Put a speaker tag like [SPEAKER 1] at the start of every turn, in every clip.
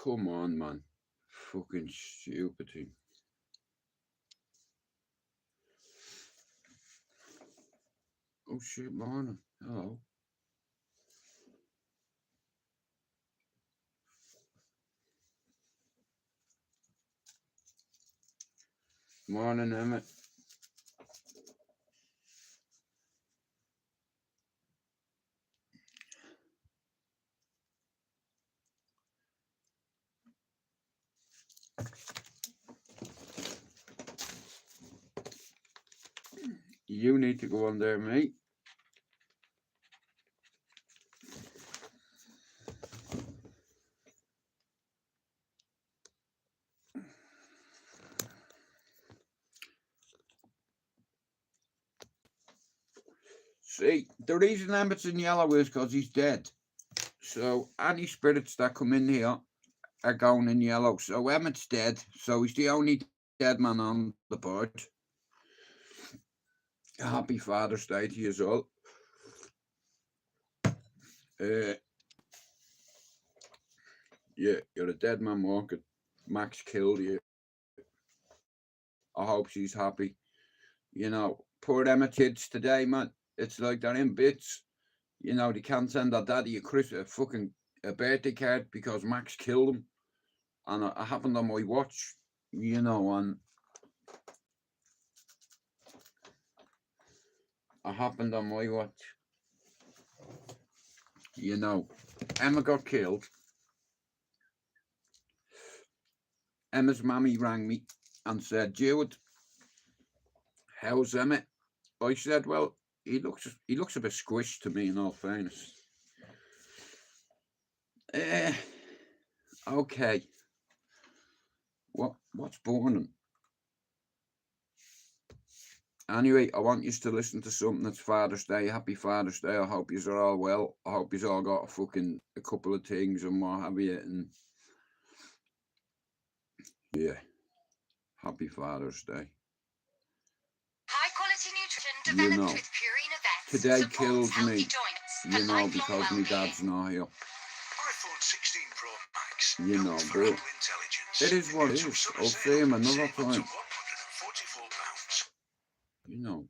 [SPEAKER 1] Come on, man. Fucking stupid thing. Oh shit, morning. Hello. Morning, Emmett. You need to go on there, mate. See, the reason Emmett's in yellow is because he's dead. So any spirits that come in here are going in yellow. So Emmett's dead. So he's the only dead man on the board. Happy Father's Day to you all. Yeah, you're a dead man walking. Max killed you. I hope she's happy. You know, poor Emma kids today, man. It's like they're in bits. You know, they can't send their daddy a fucking birthday card because Max killed him. And it happened on my watch, you know, and it happened on my watch. You know, Emma got killed. Emma's mammy rang me and said, Jude, how's Emmett? I said, well, he looks a bit squished to me, in all fairness. Okay. What's burning? Anyway, I want you to listen to something that's Father's Day. Happy Father's Day. I hope you are all well. I hope you all got a couple of things and what have you. And yeah, happy Father's Day.
[SPEAKER 2] High quality nutrition developed with Purina Vets.
[SPEAKER 1] Today kills me, you know, because my dad's not here.
[SPEAKER 3] iPhone 16 Pro Max.
[SPEAKER 1] You know, but it is what it is. I'll see him another time. You know,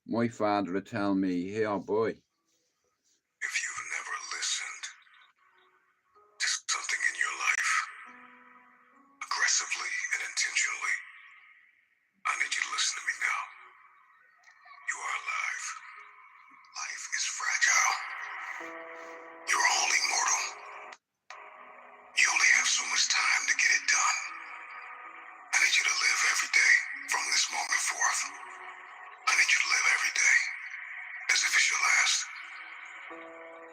[SPEAKER 1] my father would tell me, hey, oh boy.
[SPEAKER 3] If you've never listened to something in your life, aggressively and intentionally, I need you to listen to me now. You are alive. Life is fragile. You're only mortal. You only have so much time to get it done. I need you to live every day from this moment forth. I need you to live every day as if it's your last.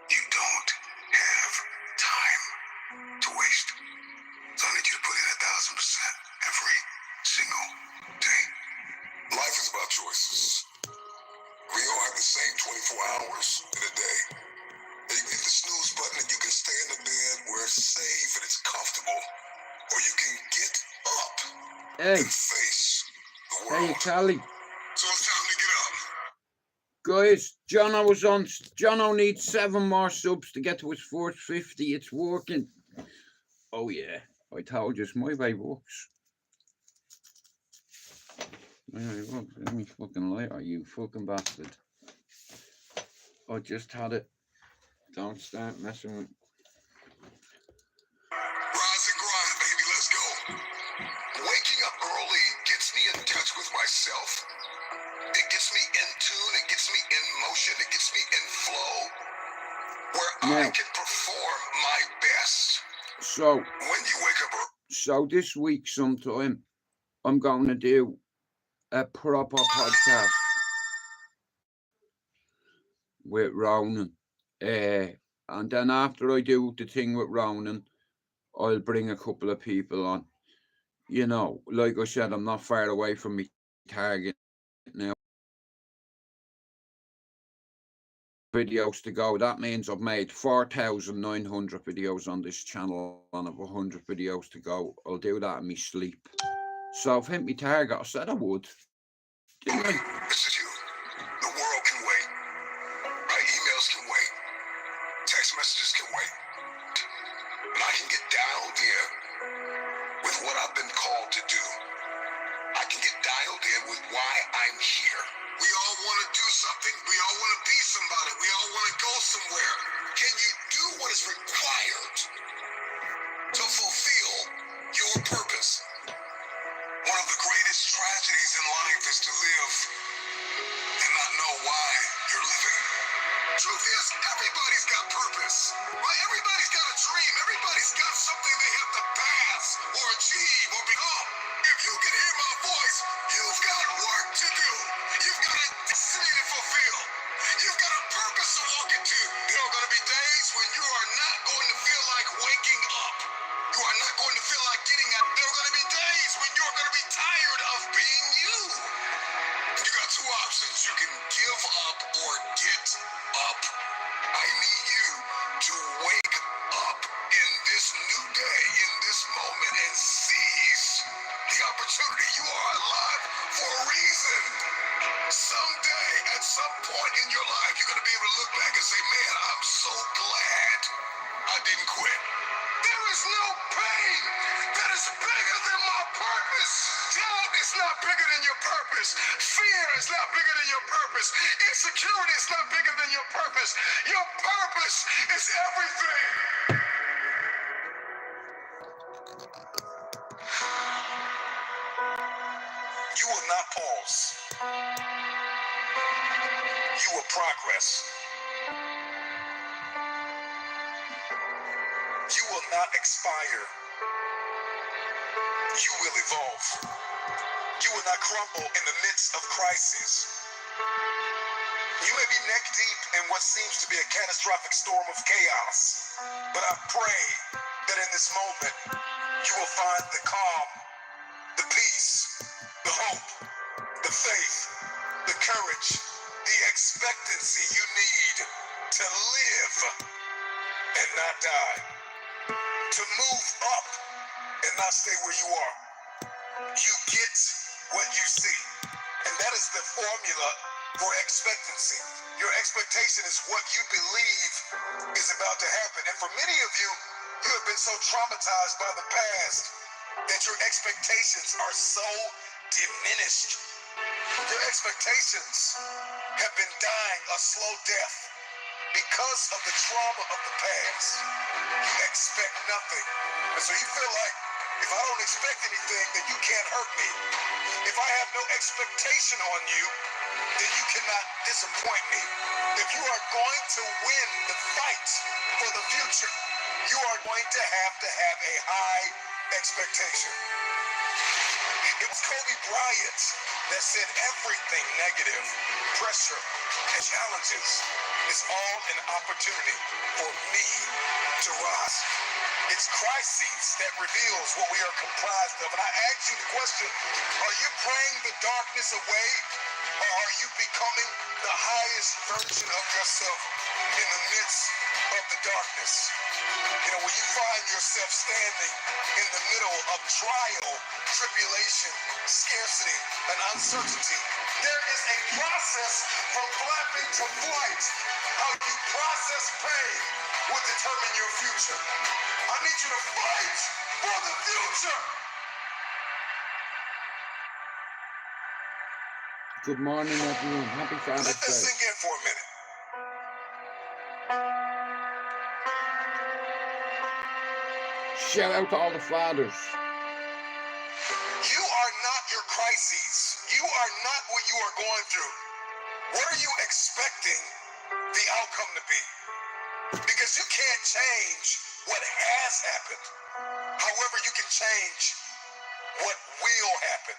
[SPEAKER 3] You don't have time to waste. So I need you to put in 1,000% every single day. Life is about choices. We all have the same 24 hours in a day. And you can hit the snooze button and you can stay in the bed where it's safe and it's comfortable. Or you can get up and face the world.
[SPEAKER 1] Hey, Callie.
[SPEAKER 3] So it's time to get up.
[SPEAKER 1] Guys, Jono needs 7 more subs to get to his 450. It's working. Oh yeah, I told you, it's my way works. Let me fucking lighter, you fucking bastard. I just had it. Don't start messing with.
[SPEAKER 3] Rise and grind, baby, let's go. Waking up early gets me in touch with myself. It gets me in tune, it gets me in motion, it gets me in flow, where I can perform my best.
[SPEAKER 1] So,
[SPEAKER 3] when you wake up early.
[SPEAKER 1] So this week sometime, I'm going to do a proper podcast with Ronan. And then after I do the thing with Ronan, I'll bring a couple of people on. You know, like I said, I'm not far away from my target now. Videos to go. That means I've made 4,900 videos on this channel and I've 100 videos to go. I'll do that in my sleep. So I've hit my target. I said I would. Didn't I?
[SPEAKER 3] This is you. The world can wait. My emails can wait. Text messages can wait. And I can get dialed in with what I've been called to do. I can get dialed in with why I'm here. We all want to do something. We all want to be somebody. We all want to go somewhere. Can you do what is required to fulfill your purpose? One of the greatest tragedies in life is to live and not know why you're living. Truth is, everybody's got purpose. Right? Everybody's got a dream. Everybody's got something they have to pass or achieve or become. If you can hear my voice, you've got work to do. You've got a destiny to fulfill. You've got a purpose to walk into. There are going to be days when you are not going to feel like waking up. You are not going to feel like getting up. There are going to be days when you are going to be tired of being you. You got two options. You can give up or get up. I need you to wake up in this new day, in this moment, and seize the opportunity. You are alive for a reason. Someday, at some point in your life, you're going to be able to look back and say, man, I'm so glad I didn't quit. There is no pain that is bigger than my purpose. Doubt is not bigger than your purpose. Fear is not bigger than your purpose. Insecurity is not bigger than your purpose. Your purpose is everything. You will not pause. You will progress. You will not expire. You will evolve. You will not crumble in the midst of crises. You may be neck deep in what seems to be a catastrophic storm of chaos, but I pray that in this moment you will find the calm, the peace, the hope, the faith, the courage, the expectancy you need to live and not die, to move up and not stay where you are. You get what you see, and that is the formula for expectancy. Your expectation is what you believe is about to happen. And for many of you, you have been so traumatized by the past that your expectations are so diminished. Your expectations have been dying a slow death because of the trauma of the past. You expect nothing. And so you feel like, if I don't expect anything, then you can't hurt me. If I have no expectation on you, then you cannot disappoint me. If you are going to win the fight for the future, you are going to have a high expectation. It was Kobe Bryant that said everything negative, pressure, and challenges is all an opportunity for me to rise. It's crises that reveals what we are comprised of. And I ask you the question, are you praying the darkness away, or are you becoming the highest version of yourself in the midst of the darkness? You know, when you find yourself standing in the middle of trial, tribulation, scarcity, and uncertainty, there is a process from flapping to flight. How you process pain will determine your future. I need you to fight for the future.
[SPEAKER 1] Good morning, everyone. Happy Father's
[SPEAKER 3] Let that
[SPEAKER 1] Day.
[SPEAKER 3] sink in for a minute.
[SPEAKER 1] Shout out to all the fathers.
[SPEAKER 3] You are not your crises. You are not what you are going through. What are you expecting the outcome to be? Because you can't change what has happened. However, you can change what will happen.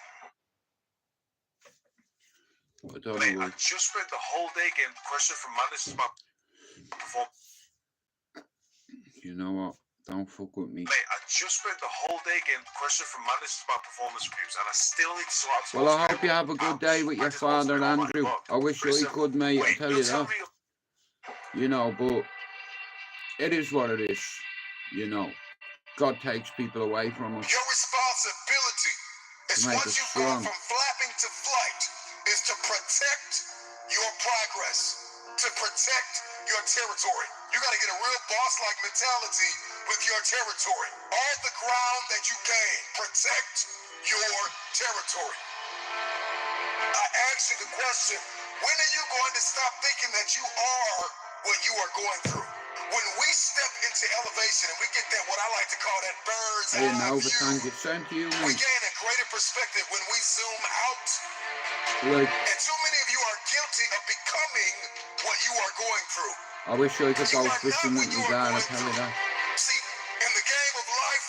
[SPEAKER 1] I don't
[SPEAKER 3] Mate,
[SPEAKER 1] know.
[SPEAKER 3] I just spent the whole day getting pressure from managers about performance.
[SPEAKER 1] You know what? Don't fuck with me.
[SPEAKER 3] Mate, I just spent the whole day getting pressure from managers about performance reviews, and I still need to sort out.
[SPEAKER 1] Well, I hope you have a good day with your father, Andrew. I wish I could, mate. I tell you that. You know, but it is what it is. You know, God takes people away from us.
[SPEAKER 3] Your responsibility is,
[SPEAKER 1] make
[SPEAKER 3] once
[SPEAKER 1] us
[SPEAKER 3] you've
[SPEAKER 1] strong.
[SPEAKER 3] gone from flapping to flight, is to protect your progress, to protect your territory. You got to get a real boss-like mentality with your territory. All the ground that you gain, protect your territory. I asked you the question, when are you going to stop thinking that you are what you are going through? When we step into elevation and we get that, what I like to call that bird's
[SPEAKER 1] Hey,
[SPEAKER 3] eye
[SPEAKER 1] now,
[SPEAKER 3] view,
[SPEAKER 1] thank you, same to you,
[SPEAKER 3] we
[SPEAKER 1] mate.
[SPEAKER 3] gain a greater perspective when we zoom out.
[SPEAKER 1] Like,
[SPEAKER 3] And too many of you are guilty of becoming what you are going through.
[SPEAKER 1] I wish I could
[SPEAKER 3] You
[SPEAKER 1] go
[SPEAKER 3] are
[SPEAKER 1] fishing
[SPEAKER 3] not
[SPEAKER 1] with
[SPEAKER 3] what you
[SPEAKER 1] me
[SPEAKER 3] are
[SPEAKER 1] dad, I
[SPEAKER 3] going
[SPEAKER 1] tell you
[SPEAKER 3] through.
[SPEAKER 1] that.
[SPEAKER 3] See, in the game of life,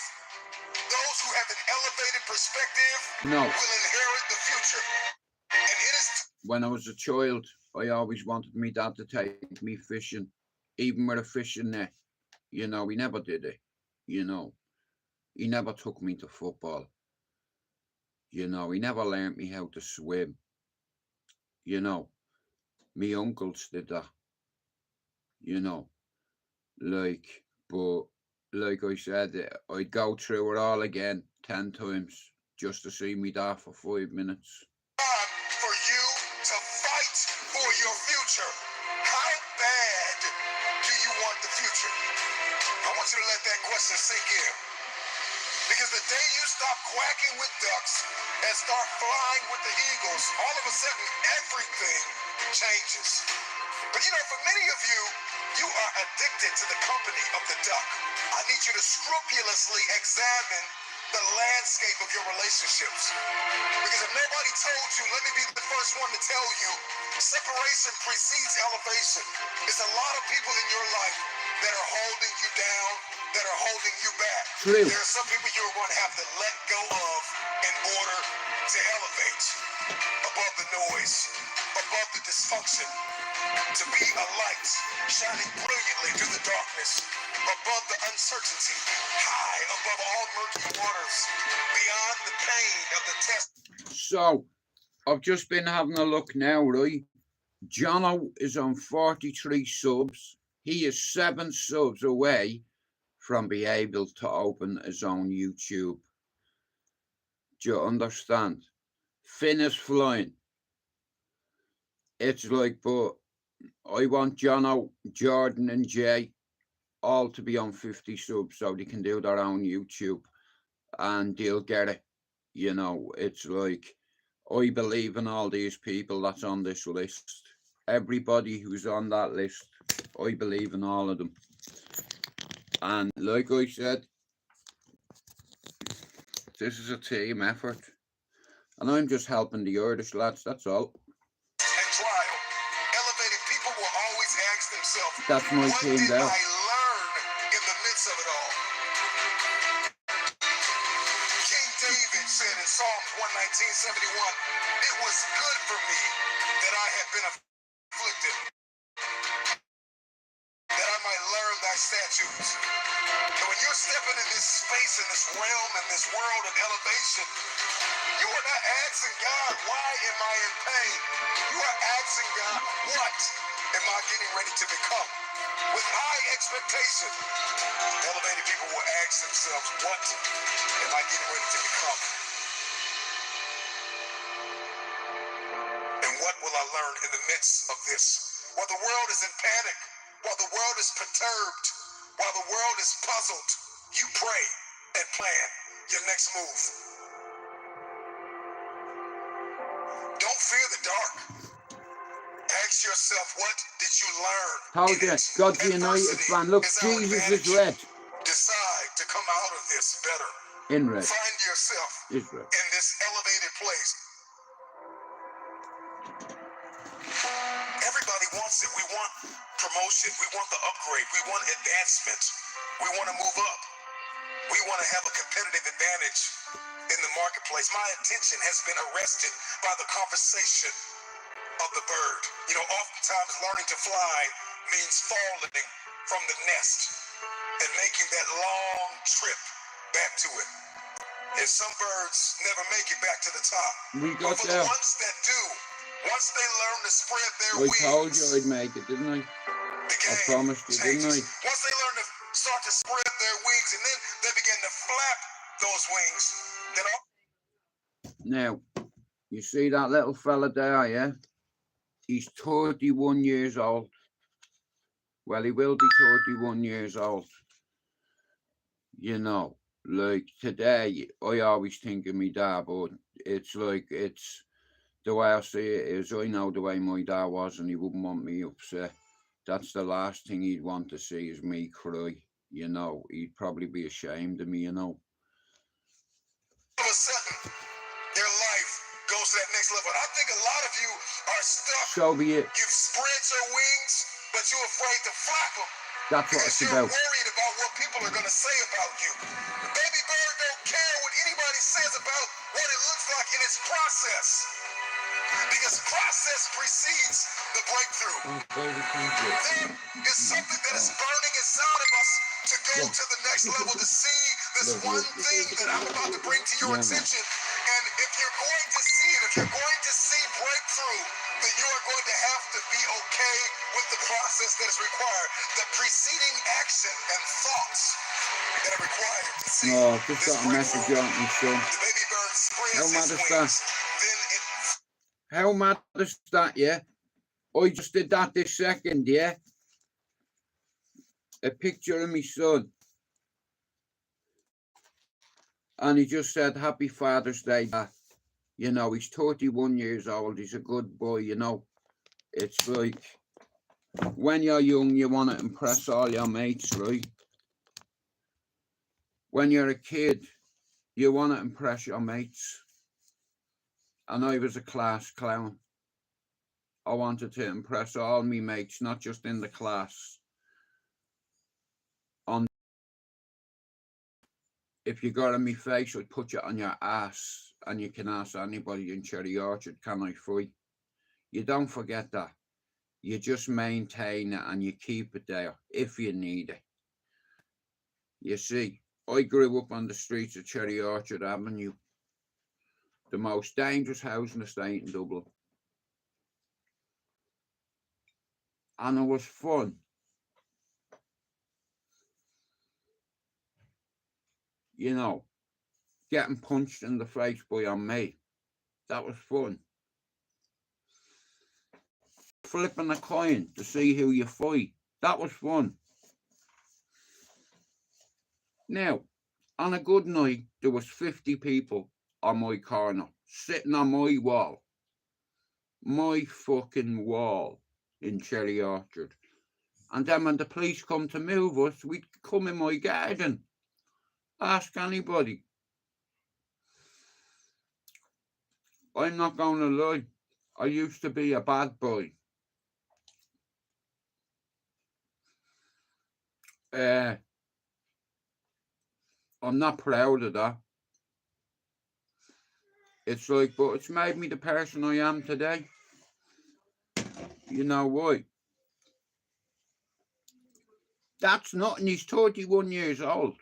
[SPEAKER 3] those who have an elevated perspective
[SPEAKER 1] No,
[SPEAKER 3] will inherit the future. And it is
[SPEAKER 1] when I was a child, I always wanted me dad to take me fishing, even with a fishing net. You know, he never did it. You know, he never took me to football. You know, he never learnt me how to swim. You know, me uncles did that. You know, like, but like I said, I'd go through it all again 10 times just to see me dad for 5 minutes.
[SPEAKER 3] time for you to fight for your future. How bad do you want the future? I want you to let that question sink in. Because the day you stop quacking with ducks and start flying with the eagles, all of a sudden everything changes. But you know, for many of you, you are addicted to the company of the duck. I need you to scrupulously examine the landscape of your relationships. Because if nobody told you, let me be the first one to tell you, separation precedes elevation. There's a lot of people in your life that are holding you down, that are holding you back.
[SPEAKER 1] True.
[SPEAKER 3] There are some people you're going to have to let go of in order to elevate above the noise, above the dysfunction, to be a light shining brilliantly through the darkness, above the uncertainty, high above all murky waters, beyond the pain of the test.
[SPEAKER 1] So, I've just been having a look now, right? Jono is on 43 subs. He is 7 subs away from being able to open his own YouTube. Do you understand? Finn is flying. It's like, but I want Jono, Jordan, and Jay all to be on 50 subs so they can do their own YouTube and they'll get it. You know, it's like, I believe in all these people that's on this list. Everybody who's on that list, I believe in all of them. And like I said, this is a team effort. And I'm just helping the Irish lads, that's all.
[SPEAKER 3] And trial. Elevated people will always ask themselves,
[SPEAKER 1] That's my
[SPEAKER 3] what
[SPEAKER 1] team
[SPEAKER 3] did
[SPEAKER 1] there.
[SPEAKER 3] I learn in the midst of it all? King David said in Psalms 119:71, it was good for me that I had been afflicted, that I might learn thy statutes. And when you're stepping in this space, in this realm, in this world of elevation, you are not asking God, why am I in pain? You are asking God, what am I getting ready to become? With high expectation, elevated people will ask themselves, what am I getting ready to become? And what will I learn in the midst of this? While the world is in panic, while the world is perturbed, while the world is puzzled, you pray and plan your next move. Don't fear the dark. Ask yourself, what did you learn?
[SPEAKER 1] Told
[SPEAKER 3] in
[SPEAKER 1] you,
[SPEAKER 3] it?
[SPEAKER 1] God's the United
[SPEAKER 3] Adversity
[SPEAKER 1] fan. Look,
[SPEAKER 3] is our
[SPEAKER 1] Jesus is
[SPEAKER 3] advantage.
[SPEAKER 1] red.
[SPEAKER 3] Decide to come out of this better.
[SPEAKER 1] In red.
[SPEAKER 3] Find yourself
[SPEAKER 1] Is red.
[SPEAKER 3] in this elevated place. Everybody wants it. We want promotion. We want the upgrade. We want advancement. We want to move up. We want to have a competitive advantage in the marketplace. My attention has been arrested by the conversation of the bird. You know, oftentimes learning to fly means falling from the nest and making that long trip back to it. And some birds never make it back to the top.
[SPEAKER 1] We
[SPEAKER 3] But
[SPEAKER 1] got
[SPEAKER 3] for
[SPEAKER 1] there.
[SPEAKER 3] the ones that do, once they learn to spread their
[SPEAKER 1] I
[SPEAKER 3] wings,
[SPEAKER 1] told you I'd make it, didn't I?
[SPEAKER 3] the
[SPEAKER 1] I
[SPEAKER 3] game
[SPEAKER 1] promised you, didn't I?
[SPEAKER 3] changes. Once they learn to start to spread their wings and then they begin to flap those wings, then all
[SPEAKER 1] Now, you see that little fella there, yeah? He's 31 years old. Well, he will be 31 years old. You know, like today, I always think of me dad, but it's like, it's the way I see it is, I know the way my dad was and he wouldn't want me upset. That's the last thing he'd want to see is me cry. You know, he'd probably be ashamed of me, you know.
[SPEAKER 3] All of a sudden, your life goes to that next level. And I think a lot of you are stuck.
[SPEAKER 1] So be it.
[SPEAKER 3] You've spread your wings, but you're afraid to flap them.
[SPEAKER 1] That's what it's about.
[SPEAKER 3] You're worried about what people are going to say about you. The baby bird don't care what anybody says about what it looks like in its process. Because process precedes the breakthrough. There is something that is burning inside of us to go to the next level, to see this one thing that I'm about to bring to your attention. And if you're going to see it, if you're going to see breakthrough, then you are going to have to be okay with the process that is required, the preceding action and thoughts that are required to see
[SPEAKER 1] Just
[SPEAKER 3] this
[SPEAKER 1] got a message
[SPEAKER 3] breakthrough.
[SPEAKER 1] on me, son.
[SPEAKER 3] The baby bird spreads
[SPEAKER 1] How mad
[SPEAKER 3] its
[SPEAKER 1] is that?
[SPEAKER 3] wings, then it
[SPEAKER 1] How mad is that, yeah? I just did that this second, yeah? A picture of my son. And he just said, Happy Father's Day, Dad. You know, he's 31 years old. He's a good boy, you know. It's like, when you're young, you want to impress all your mates, right? When you're a kid, you want to impress your mates. And I was a class clown. I wanted to impress all my mates, not just in the class. If you got on my face, I'd put you on your ass, and you can ask anybody in Cherry Orchard, can I fight? You don't forget that. You just maintain it and you keep it there if you need it. You see, I grew up on the streets of Cherry Orchard Avenue, the most dangerous housing estate in Dublin. And it was fun. You know, getting punched in the face by your mate. That was fun. Flipping a coin to see who you fight. That was fun. Now, on a good night, there was 50 people on my corner, sitting on my wall. My fucking wall in Cherry Orchard. And then when the police come to move us, we'd come in my garden. Ask anybody. I'm not going to lie. I used to be a bad boy. I'm not proud of that. It's like, but it's made me the person I am today. You know why? That's nothing. He's 31 years old.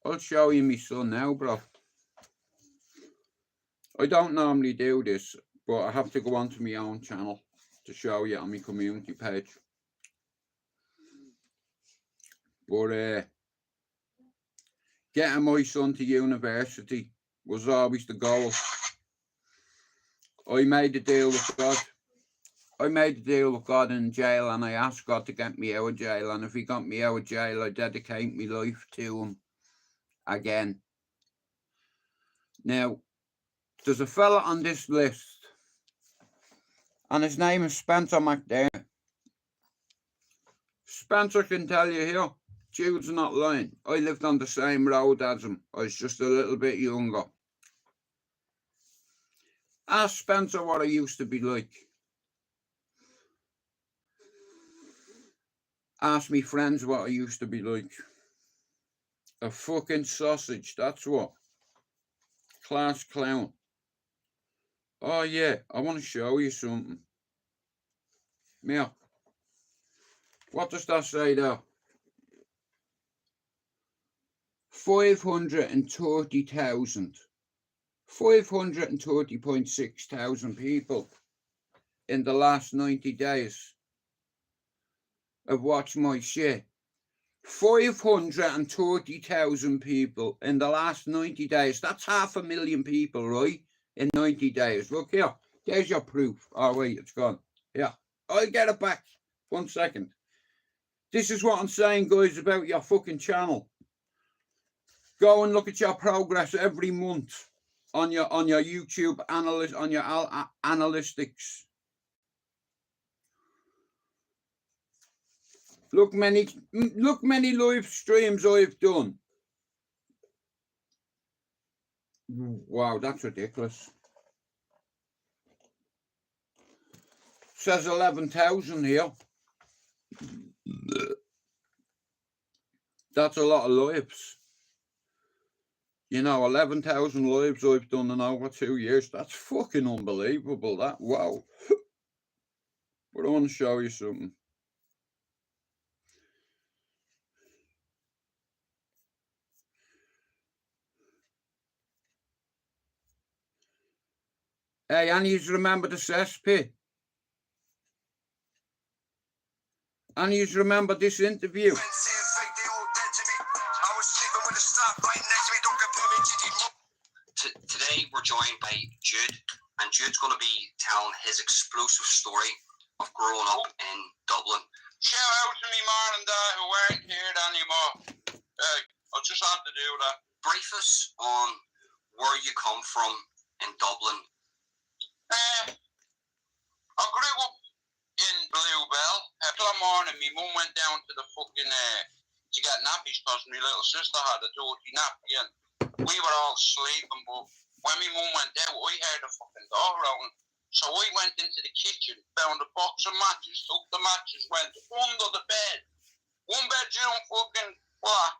[SPEAKER 1] I'll show you my son now, bro. I don't normally do this, but I have to go onto my own channel to show you on my community page. But getting my son to university was always the goal. I made a deal with God. I made a deal with God in jail, and I asked God to get me out of jail. And if he got me out of jail, I dedicate my life to him again. Now, there's a fella on this list, and his name is Spencer McDermott. Spencer can tell you here, Jude's not lying. I lived on the same road as him. I was just a little bit younger. Ask Spencer what I used to be like. Ask me friends what I used to be like. A fucking sausage, that's what. Class clown. Oh yeah, I want to show you something. Now, what does that say there? 530,000. 530.6 thousand people in the last 90 days have watched my shit. 530,000 people in the last 90 days. That's 500,000 people, right? In 90 days. Look here. There's your proof. Oh, wait, it's gone. Yeah. I'll get it back. 1 second. This is what I'm saying, guys, about your fucking channel. Go and look at your progress every month on your YouTube analytics. Look many live streams I've done. Wow, that's ridiculous. Says 11,000 here. That's a lot of lives. You know, 11,000 lives I've done in over 2 years. That's fucking unbelievable. That, wow. But I want to show you something. Hey, and you remember the cesspit? And you remember this interview?
[SPEAKER 4] Today we're joined by Jude, and Jude's going to be telling his explosive story of growing up in Dublin.
[SPEAKER 5] Shout out to me mom and dad who aren't here anymore. I just had to do that.
[SPEAKER 4] Brief us on where you come from in Dublin.
[SPEAKER 5] I grew up in Bluebell. At the morning, my mum went down to the fucking to get nappies because my little sister had a dirty nappy, and we were all sleeping. But when my mum went out, I heard the fucking door open. So I went into the kitchen, found a box of matches, took the matches, went under the bed. 1 bedroom fucking flat,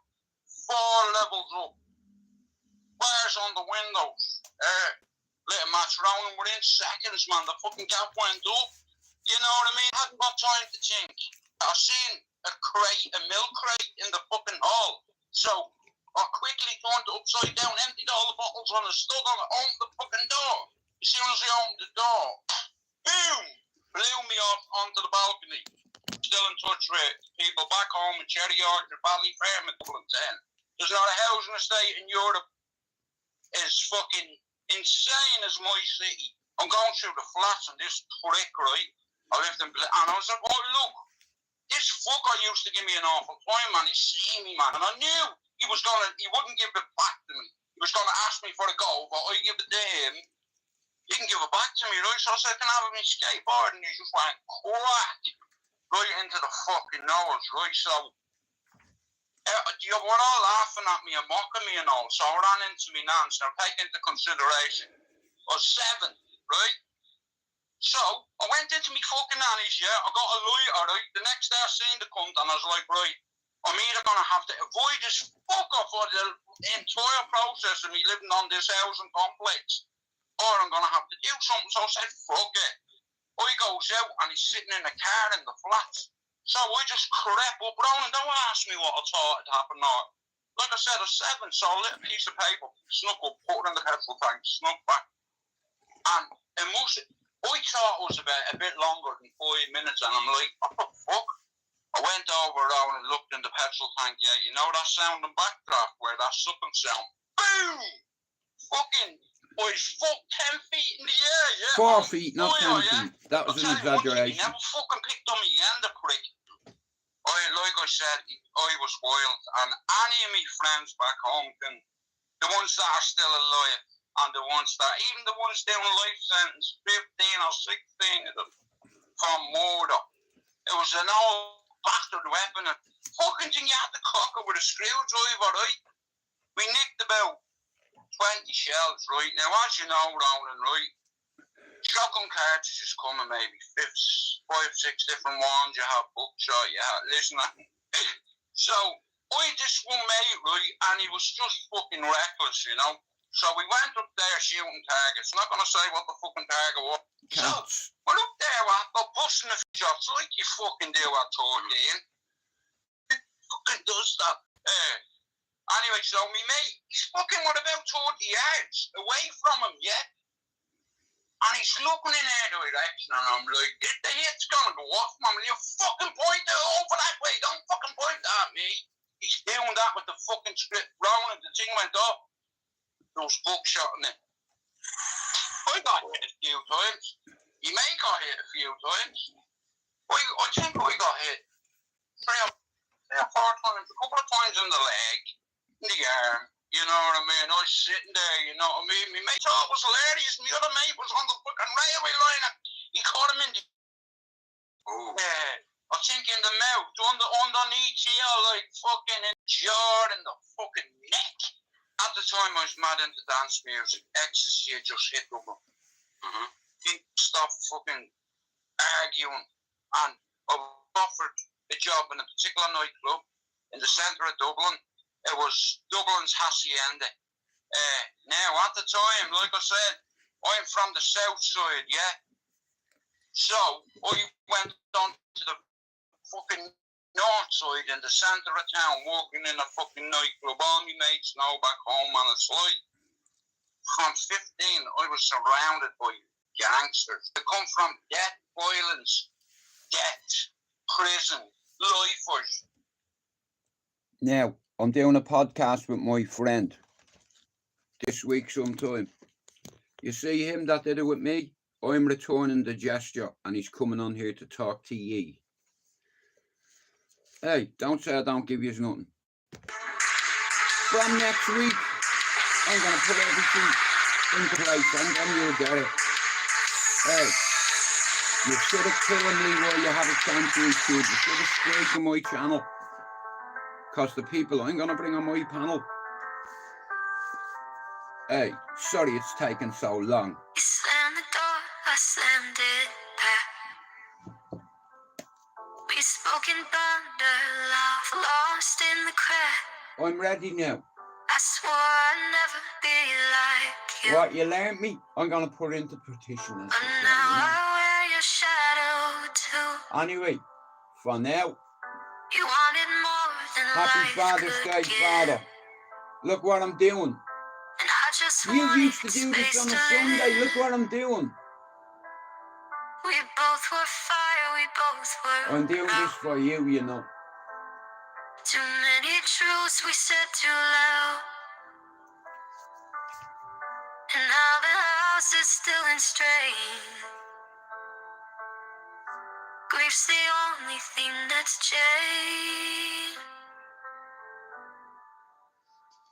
[SPEAKER 5] 4 levels up. Bars on the windows. Lit a match round, and within seconds, man, the fucking gap went up. You know what I mean? I hadn't got time to think. I seen a milk crate in the fucking hall. So I quickly turned it upside down, emptied all the bottles on the stud on it, opened the fucking door. As soon as I opened the door, boom, blew me off onto the balcony. Still in touch with people back home in Cherry Orchard, Valley Fair, Dublin 10. There's not a housing estate in Europe as fucking insane as my city. I'm going through the flats and this prick, right? I lived in and I was like, oh look, this fucker used to give me an awful time, man. He seen me, man, and I knew he wouldn't give it back to me. He was gonna ask me for a go, but I give it to him. He can give it back to me, right? So I said, can I have my skateboard? And he just went crack right into the fucking nose, right? So we're all laughing at me and mocking me and all. So I ran into me nans. Now take into consideration, I was 7, right? So I went into me fucking nanny's, yeah. I got a lighter, right? The next day I seen the cunt and I was like, right, I'm either gonna have to avoid this fucker for the entire process of me living on this housing complex, or I'm gonna have to do something. So I said, fuck it. I goes out and he's sitting in the car in the flats. So I just crept up round and don't ask me what I thought had happened. Or, like I said, I was 7, so I lit a piece of paper, snuck up, put it in the petrol tank, snuck back. And it must, I thought it was about a bit longer than 5 minutes, and I'm like, what the fuck? I went over around and looked in the petrol tank, yeah, you know that sound in backdraft where that sucking sound? Boom! Fucking, boys, 10 feet in the air, yeah?
[SPEAKER 1] 4 feet, not 10 feet. That was an exaggeration.
[SPEAKER 5] He never fucking picked on me again, the prick. Like I said, I was wild, and any of my friends back home, the ones that are still alive, and the ones that, even the ones doing life sentence, 15 or 16 of them, for murder. It was an old bastard weapon, and fucking thing you had to cock it with a screwdriver, right? We nicked about 20 shells, right? Now, as you know, Ronan, right? Shotgun cartridges come in maybe 5, 6 different ones. You have buckshot, you have, listen, so I just one mate, right, and he was just fucking reckless, you know. So we went up there shooting targets. I'm not going to say what the fucking target was. So we're up there, we're busting the shots like you fucking do at 13. It fucking does that. Anyway, so me mate, he's fucking what about 30 yards away from him, yeah? And he's looking in our direction, and I'm like, the hit's gonna go off, man. Will you fucking point it over that way? Don't fucking point at me. He's doing that with the fucking script round, and the thing went up. There was buckshot in it. I got hit. few times. He may got hit a few times. I think I got hit 3 or 4 times, a couple of times in the leg, in the arm. You know what I mean? I was sitting there, you know what I mean? My mate thought it was hilarious. My other mate was on the fucking railway line and he caught him in the... I think in the mouth, underneath here, like fucking in the jaw and the fucking neck. At the time I was mad into dance music. Ecstasy had just hit Dublin. Didn't stop fucking arguing. And I was offered a job in a particular nightclub in the centre of Dublin. It was Dublin's Hacienda. Now, at the time, like I said, I'm from the south side, yeah? So, I went on to the fucking north side in the centre of town, working in a fucking nightclub. All my mates know back home, and it's like, from 15, I was surrounded by gangsters. They come from death, violence, death, prison, lifers.
[SPEAKER 1] Now, I'm doing a podcast with my friend this week sometime. You see him that did it with me? I'm returning the gesture and he's coming on here to talk to ye. Hey, don't say I don't give you nothing. From next week, I'm going to put everything into place and then you'll get it. Hey, you should have killed me while you have a chance to YouTube. You should have straight to my channel. Because the people I'm going to bring on my panel. Hey, sorry it's taken so long.
[SPEAKER 2] You slammed the door, I slammed it back. We spoke in thunder, love lost in the crack.
[SPEAKER 1] I'm ready now.
[SPEAKER 2] I swore I'd never be like you.
[SPEAKER 1] What you learned me, I'm going to put into petition.
[SPEAKER 2] But now I wear your shadow too.
[SPEAKER 1] Anyway, for now,
[SPEAKER 2] You wanted more than
[SPEAKER 1] happy
[SPEAKER 2] life
[SPEAKER 1] Father's
[SPEAKER 2] could
[SPEAKER 1] Day,
[SPEAKER 2] give.
[SPEAKER 1] Father. Look what I'm doing.
[SPEAKER 2] And I just
[SPEAKER 1] You
[SPEAKER 2] wanted
[SPEAKER 1] used to do this
[SPEAKER 2] space
[SPEAKER 1] on a
[SPEAKER 2] to
[SPEAKER 1] Sunday.
[SPEAKER 2] live.
[SPEAKER 1] Look what I'm doing.
[SPEAKER 2] We both were fire, we both were
[SPEAKER 1] I'm doing this
[SPEAKER 2] ground.
[SPEAKER 1] for you, you know.
[SPEAKER 2] Too many truths we said too loud. And now the house is still in strain. Grief's the only thing that's changed.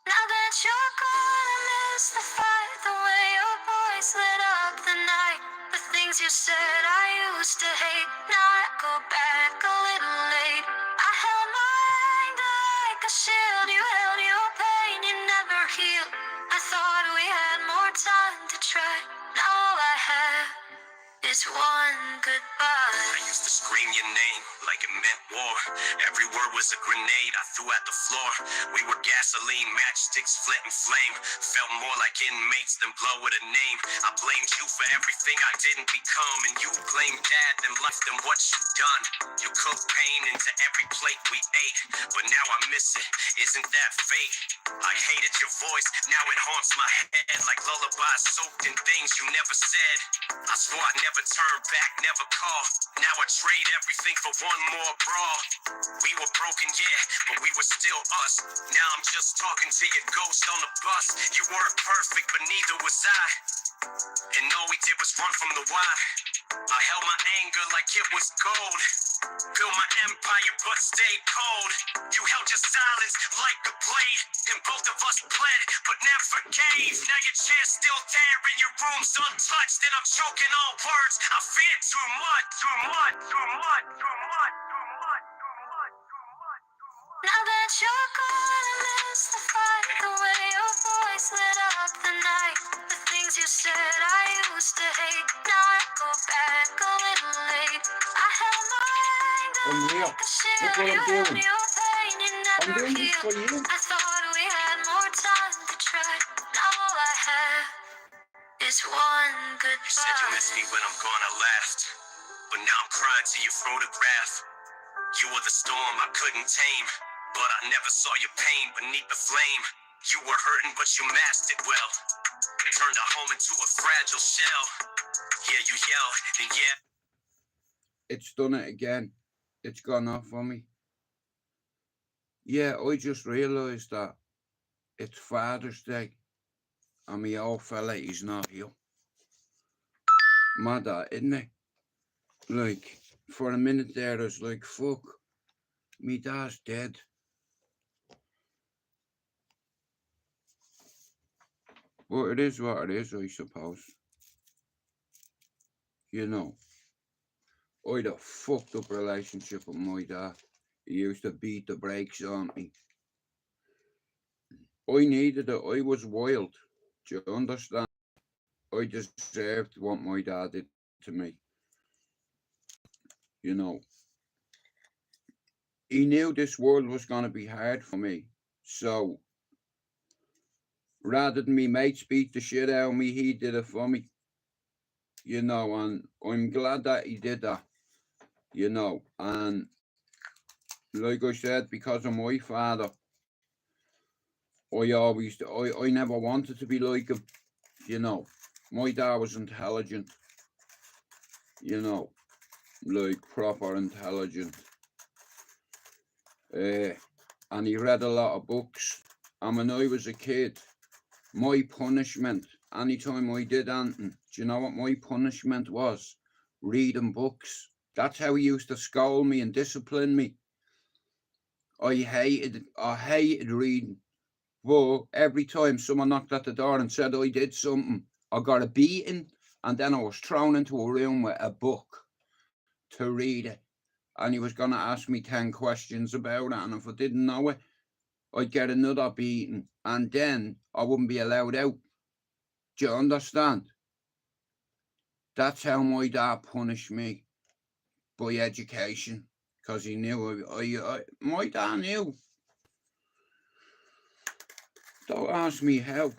[SPEAKER 2] Now that you're gone, I miss the fight, the way your voice lit up the night. The things you said I used to hate, now I go back a little late. I held my anger like a shield, you held your pain, you never healed. I thought we had more time to try, now all I have is one goodbye.
[SPEAKER 3] I used to scream your name like it meant war. Every word was a grenade I threw at the floor. We were gasoline, matchsticks, flint and flame. Felt more like inmates than blood with a name. I blamed you for everything I didn't become, and you blamed dad and life and what you done. You cooked pain into every plate we ate, but now I miss it. Isn't that fate? I hated your voice, now it haunts my head like lullabies soaked in things you never said. I swore I'd never turn back, never call. Now I trade everything for one more brawl. We were broken, yeah, but we were still us. Now I'm just talking to your ghost on the bus. You weren't perfect, but neither was I. And all we did was run from the why. I held my anger like it was gold. Built my empire, but stayed cold. You held your silence like a blade, and both of us bled, but never gave. Now your chair's still there, and your room's untouched, and I'm choking on words. I fear too much, too much, too much, too much, too much, too much, too much.
[SPEAKER 2] Now that you're gone, I miss the fight, the way your voice lit up the night. The things you said I used to hate, now I go back a little late. I held my anger
[SPEAKER 1] I'm here.
[SPEAKER 2] like a shield,
[SPEAKER 1] Look what
[SPEAKER 2] you
[SPEAKER 1] I'm
[SPEAKER 2] held
[SPEAKER 1] doing.
[SPEAKER 2] your pain, you
[SPEAKER 1] I'm
[SPEAKER 2] never
[SPEAKER 1] doing this for
[SPEAKER 2] healed.
[SPEAKER 1] you.
[SPEAKER 2] I thought we had more time to try, now all I have is one
[SPEAKER 3] You said you miss me
[SPEAKER 2] goodbye.
[SPEAKER 3] when I'm gone at last, but now I'm crying to your photograph. You were the storm I couldn't tame, but I never saw your pain beneath the flame. You were hurting, but you masked it well. Turned our home into a fragile shell. Yeah, you yelled, and yeah.
[SPEAKER 1] It's done it again. It's gone off on me. Yeah, I just realised that it's Father's Day and my old fella is not here. mad that, isn't it? Like, for a minute there, I was like, fuck, me dad's dead. But it is what it is, I suppose. You know, I had a fucked up relationship with my dad. He used to beat the brakes on me. I needed it. I was wild. Do you understand? I deserved what my dad did to me. You know, he knew this world was going to be hard for me. So, rather than me mates beat the shit out of me, he did it for me. You know, and I'm glad that he did that. You know, and like I said, because of my father, I never wanted to be like him. You know, my dad was intelligent. You know, like proper intelligent. And he read a lot of books. And when I was a kid, my punishment, anytime I did anything, do you know what my punishment was? Reading books. That's how he used to scold me and discipline me. I hated reading. But every time someone knocked at the door and said I did something, I got a beating, and then I was thrown into a room with a book to read it. And he was going to ask me 10 questions about it, and if I didn't know it, I'd get another beating, and then I wouldn't be allowed out. Do you understand? That's how my dad punished me, by education, because he knew my dad knew. Don't ask me how.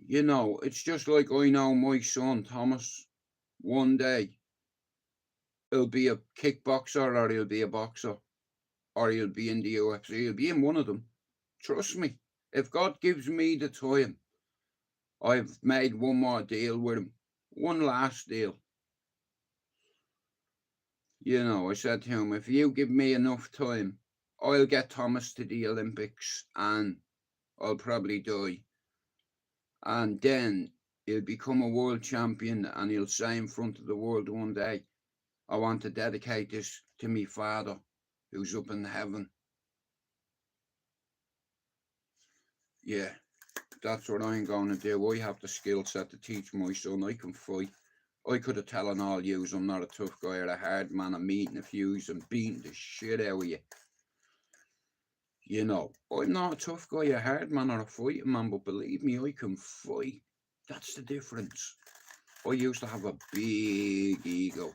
[SPEAKER 1] You know, it's just like I know my son Thomas, one day he'll be a kickboxer, or he'll be a boxer, or he'll be in the UFC. He'll be in one of them. Trust me. If God gives me the time, I've made one more deal with him. One last deal. You know, I said to him, if you give me enough time, I'll get Thomas to the Olympics, and I'll probably die. And then he'll become a world champion, and he'll say in front of the world one day, I want to dedicate this to me father who's up in heaven. Yeah, that's what I'm going to do. I have the skill set to teach my son. I can fight. I could have telling all yous I'm not a tough guy or a hard man. I'm meeting a few and beating the shit out of you. You know, I'm not a tough guy, a hard man, or a fighting man, but believe me, I can fight. That's the difference. I used to have a big ego.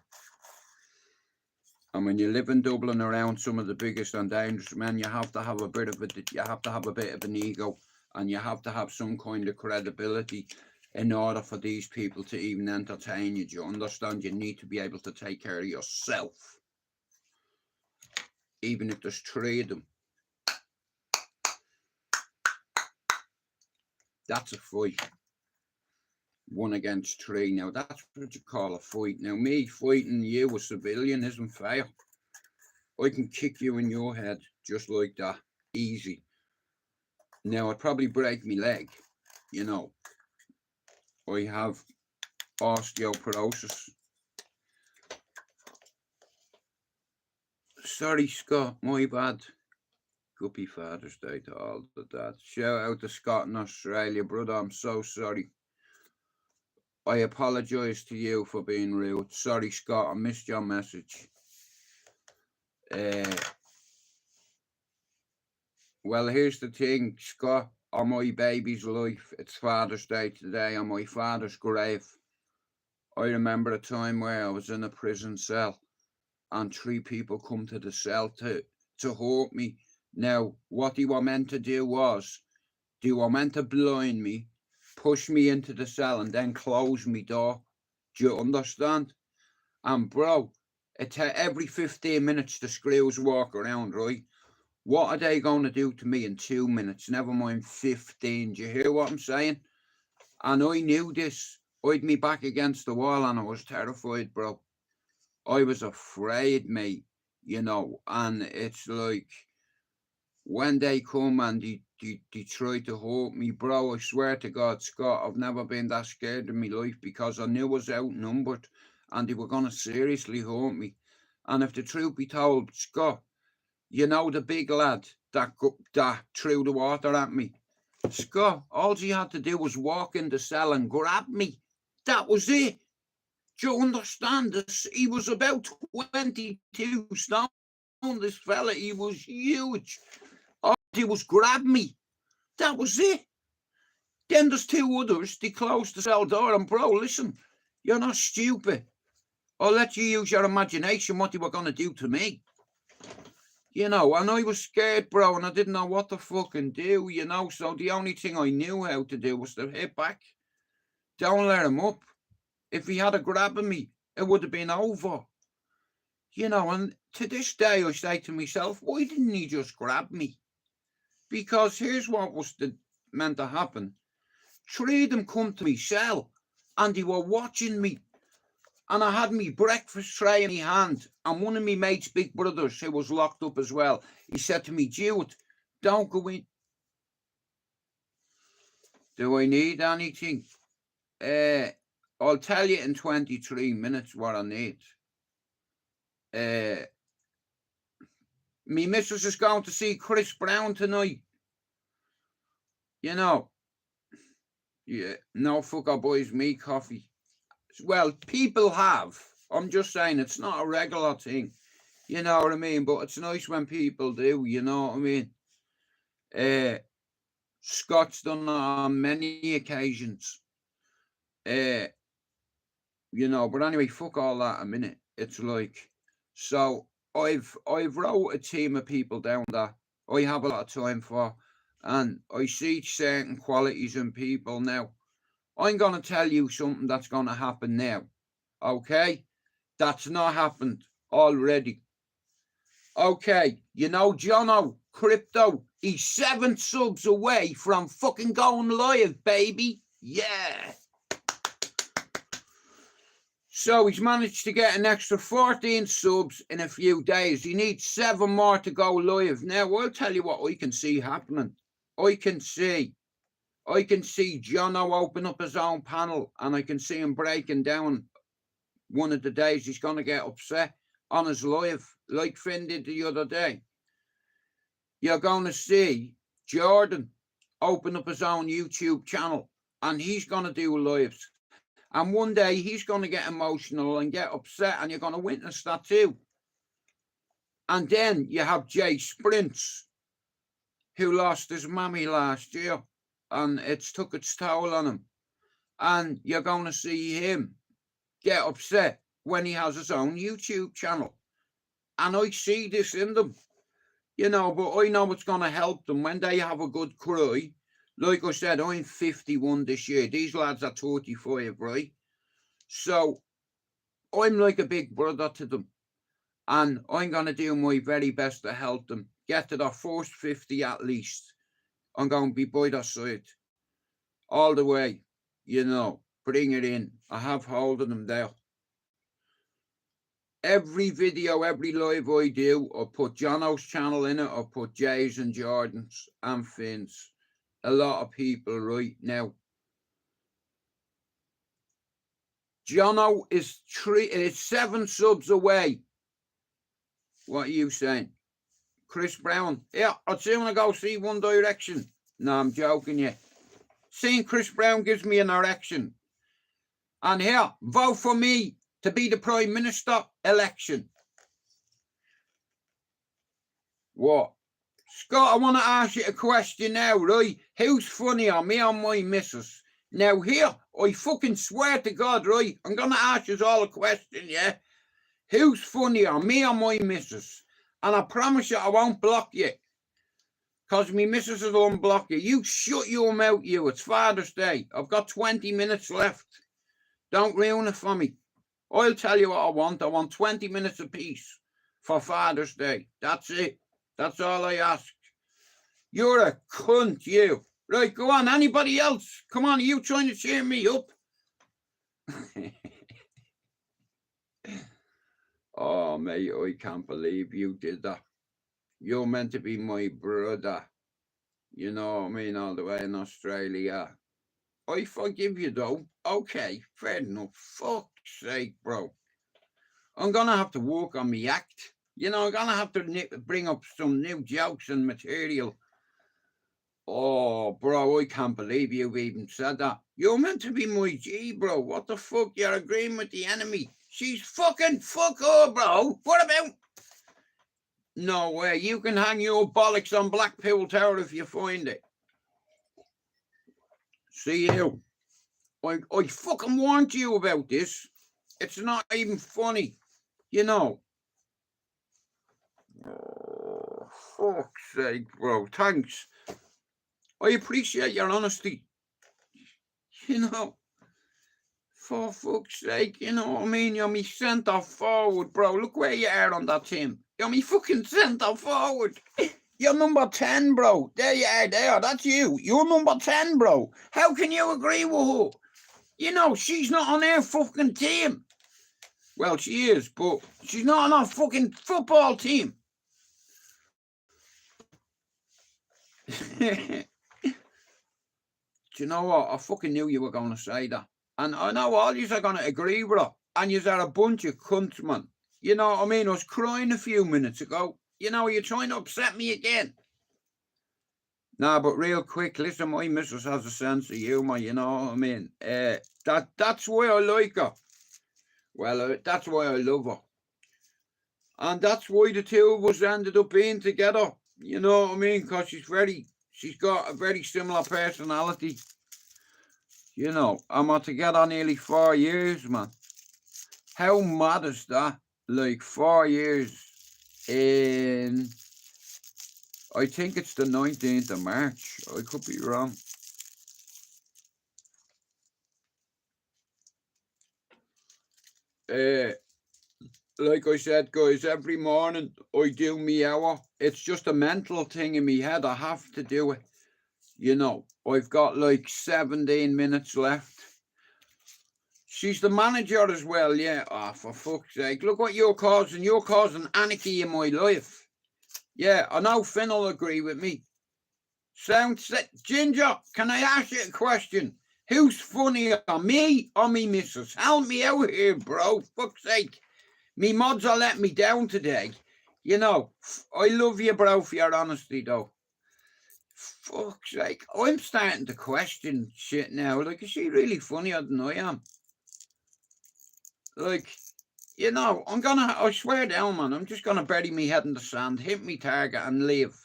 [SPEAKER 1] And when you live in Dublin around some of the biggest and dangerous men, you have to have a bit of an ego, and you have to have some kind of credibility in order for these people to even entertain you. Do you understand? You need to be able to take care of yourself. Even if there's 3 of them. That's a fight. 1 against 3. Now, that's what you call a fight. Now, me fighting you, a civilian, isn't fair. I can kick you in your head just like that. Easy. Now, I'd probably break my leg. You know, I have osteoporosis. Sorry, Scott, my bad. Happy Father's Day to all the dads. Shout out to Scott in Australia, brother. I'm so sorry. I apologise to you for being rude. Sorry, Scott, I missed your message. Well, here's the thing, Scott. On my baby's life, it's Father's Day today, on my father's grave. I remember a time where I was in a prison cell, and 3 people come to the cell to hurt me. Now, what they were meant to do was, they were meant to blind me, push me into the cell, and then close me door. Do you understand? And bro, every 15 minutes the screws walk around, right? What are they going to do to me in 2 minutes? Never mind 15. Do you hear what I'm saying? And I knew this. I'd me back against the wall, and I was terrified, bro. I was afraid, mate, you know. And it's like, when they come and they try to hurt me, bro, I swear to God, Scott, I've never been that scared in my life, because I knew I was outnumbered. and they were going to seriously hurt me. And if the truth be told, Scott, you know the big lad that threw the water at me? Scott, all he had to do was walk in the cell and grab me. That was it. Do you understand this? He was about 22 stone, this fella. He was huge. All he did was grab me. That was it. Then there's two others. They closed the cell door. And bro, listen, you're not stupid. I'll let you use your imagination what they were going to do to me. You know, and I was scared, bro, and I didn't know what to fucking do, you know. So the only thing I knew how to do was to hit back. Don't let him up. If he had a grab of me, it would have been over. You know, and to this day I say to myself, why didn't he just grab me? Because here's what was meant to happen. Three of them come to me cell and they were watching me. And I had me breakfast tray in my hand. And one of my mate's big brothers, who was locked up as well, he said to me, Jude, don't go in. Do I need anything? I'll tell you in 23 minutes what I need. Me missus is going to see Chris Brown tonight. You know. Yeah, no fucker boys, me coffee. Well, people have. I'm just saying it's not a regular thing. You know what I mean? But it's nice when people do, you know what I mean? Scott's done that on many occasions. You know, but anyway, fuck all that a minute. It's like, so I've wrote a team of people down that I have a lot of time for, and I see certain qualities in people now. I'm going to tell you something that's going to happen now, okay? That's not happened already. Okay, you know Jono, Crypto, he's 7 subs away from fucking going live, baby. Yeah. So he's managed to get an extra 14 subs in a few days. He needs 7 more to go live. Now, I'll tell you what I can see happening. I can see Jono open up his own panel, and I can see him breaking down one of the days he's going to get upset on his live, like Finn did the other day. You're going to see Jordan open up his own YouTube channel, and he's going to do lives. And one day he's going to get emotional and get upset, and you're going to witness that too. And then you have Jay Sprints, who lost his mammy last year, and it's took its toll on him. And you're going to see him get upset when he has his own YouTube channel. And I see this in them, you know, but I know it's going to help them when they have a good cry. Like I said, I'm 51 this year. These lads are 35, right? So I'm like a big brother to them. And I'm going to do my very best to help them get to their first 50 at least. I'm going to be by their side all the way, you know, bring it in. I have hold of them there. Every video, every live I do, I'll put Jono's channel in it, I'll put Jay's and Jordan's and Finn's. A lot of people right now. Jono is 7 subs away. What are you saying? Chris Brown. Yeah, I'd sooner go see One Direction. No, I'm joking you. Seeing Chris Brown gives me an erection. And here, vote for me to be the Prime Minister election. What? Scott, I want to ask you a question now, right? Who's funnier, me or my missus? Now here, I fucking swear to God, right? I'm going to ask you all a question, yeah? Who's funnier, me or my missus? And I promise you I won't block you. Because me missus will unblock you. You shut your mouth, you. It's Father's Day. I've got 20 minutes left. Don't ruin it for me. I'll tell you what I want. I want 20 minutes apiece for Father's Day. That's it. That's all I ask. You're a cunt, you. Right, go on. Anybody else? Come on, are you trying to cheer me up? Oh, mate, I can't believe you did that. You're meant to be my brother. You know what I mean? All the way in Australia. I forgive you though. Okay, fair enough. Fuck's sake, bro. I'm gonna have to work on my act. You know, I'm gonna have to bring up some new jokes and material. Oh, bro, I can't believe you've even said that. You're meant to be my G, bro. What the fuck? You're agreeing with the enemy. She's fucking fuck her, bro. What about? No way. You can hang your bollocks on Blackpool Tower if you find it. See you. I fucking warned you about this. It's not even funny. You know. Oh, fuck's sake, bro. Thanks. I appreciate your honesty. You know. For fuck's sake, you know what I mean? You're me centre forward, bro. Look where you are on that team. You're me fucking centre forward. You're number 10, bro. There you are, there. That's you. You're number 10, bro. How can you agree with her? You know, she's not on our fucking team. Well, she is, but she's not on our fucking football team. Do you know what? I fucking knew you were going to say that. And I know all yous are going to agree with her. And yous are a bunch of cunts, man. You know what I mean? I was crying a few minutes ago. You know, you're trying to upset me again. Nah, but real quick, listen, my missus has a sense of humour, you know what I mean? That's why I like her. Well, that's why I love her. And that's why the two of us ended up being together. You know what I mean? Because she's got a very similar personality. You know, I'm together nearly 4 years, man. How mad is that? Like 4 years in, I think it's the 19th of March. I could be wrong. Like I said, guys, every morning I do me hour. It's just a mental thing in me head. I have to do it. You know, I've got like 17 minutes left. She's the manager as well, yeah. Oh, for fuck's sake. Look what you're causing. You're causing anarchy in my life. Yeah, I know Finn will agree with me. Ginger, can I ask you a question? Who's funnier, me or me missus? Help me out here, bro. Fuck's sake. Me mods are letting me down today. You know, I love you, bro, for your honesty, though. Fuck's sake. I'm starting to question shit now. Like, is she really funnier than I am? Like, you know, I swear down, man, I'm just gonna bury me head in the sand, hit me target and leave.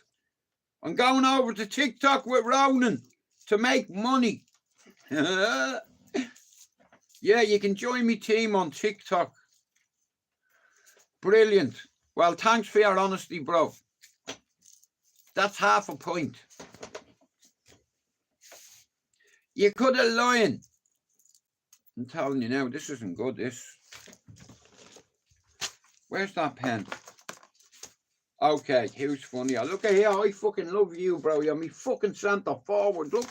[SPEAKER 1] I'm going over to TikTok with Ronan to make money. Yeah, you can join me team on TikTok. Brilliant. Well, thanks for your honesty, bro. That's half a point. You could have lied. I'm telling you now, this isn't good, this. Where's that pen? Okay, who's funnier? Look at here, I fucking love you, bro. You're me fucking centre forward. Look.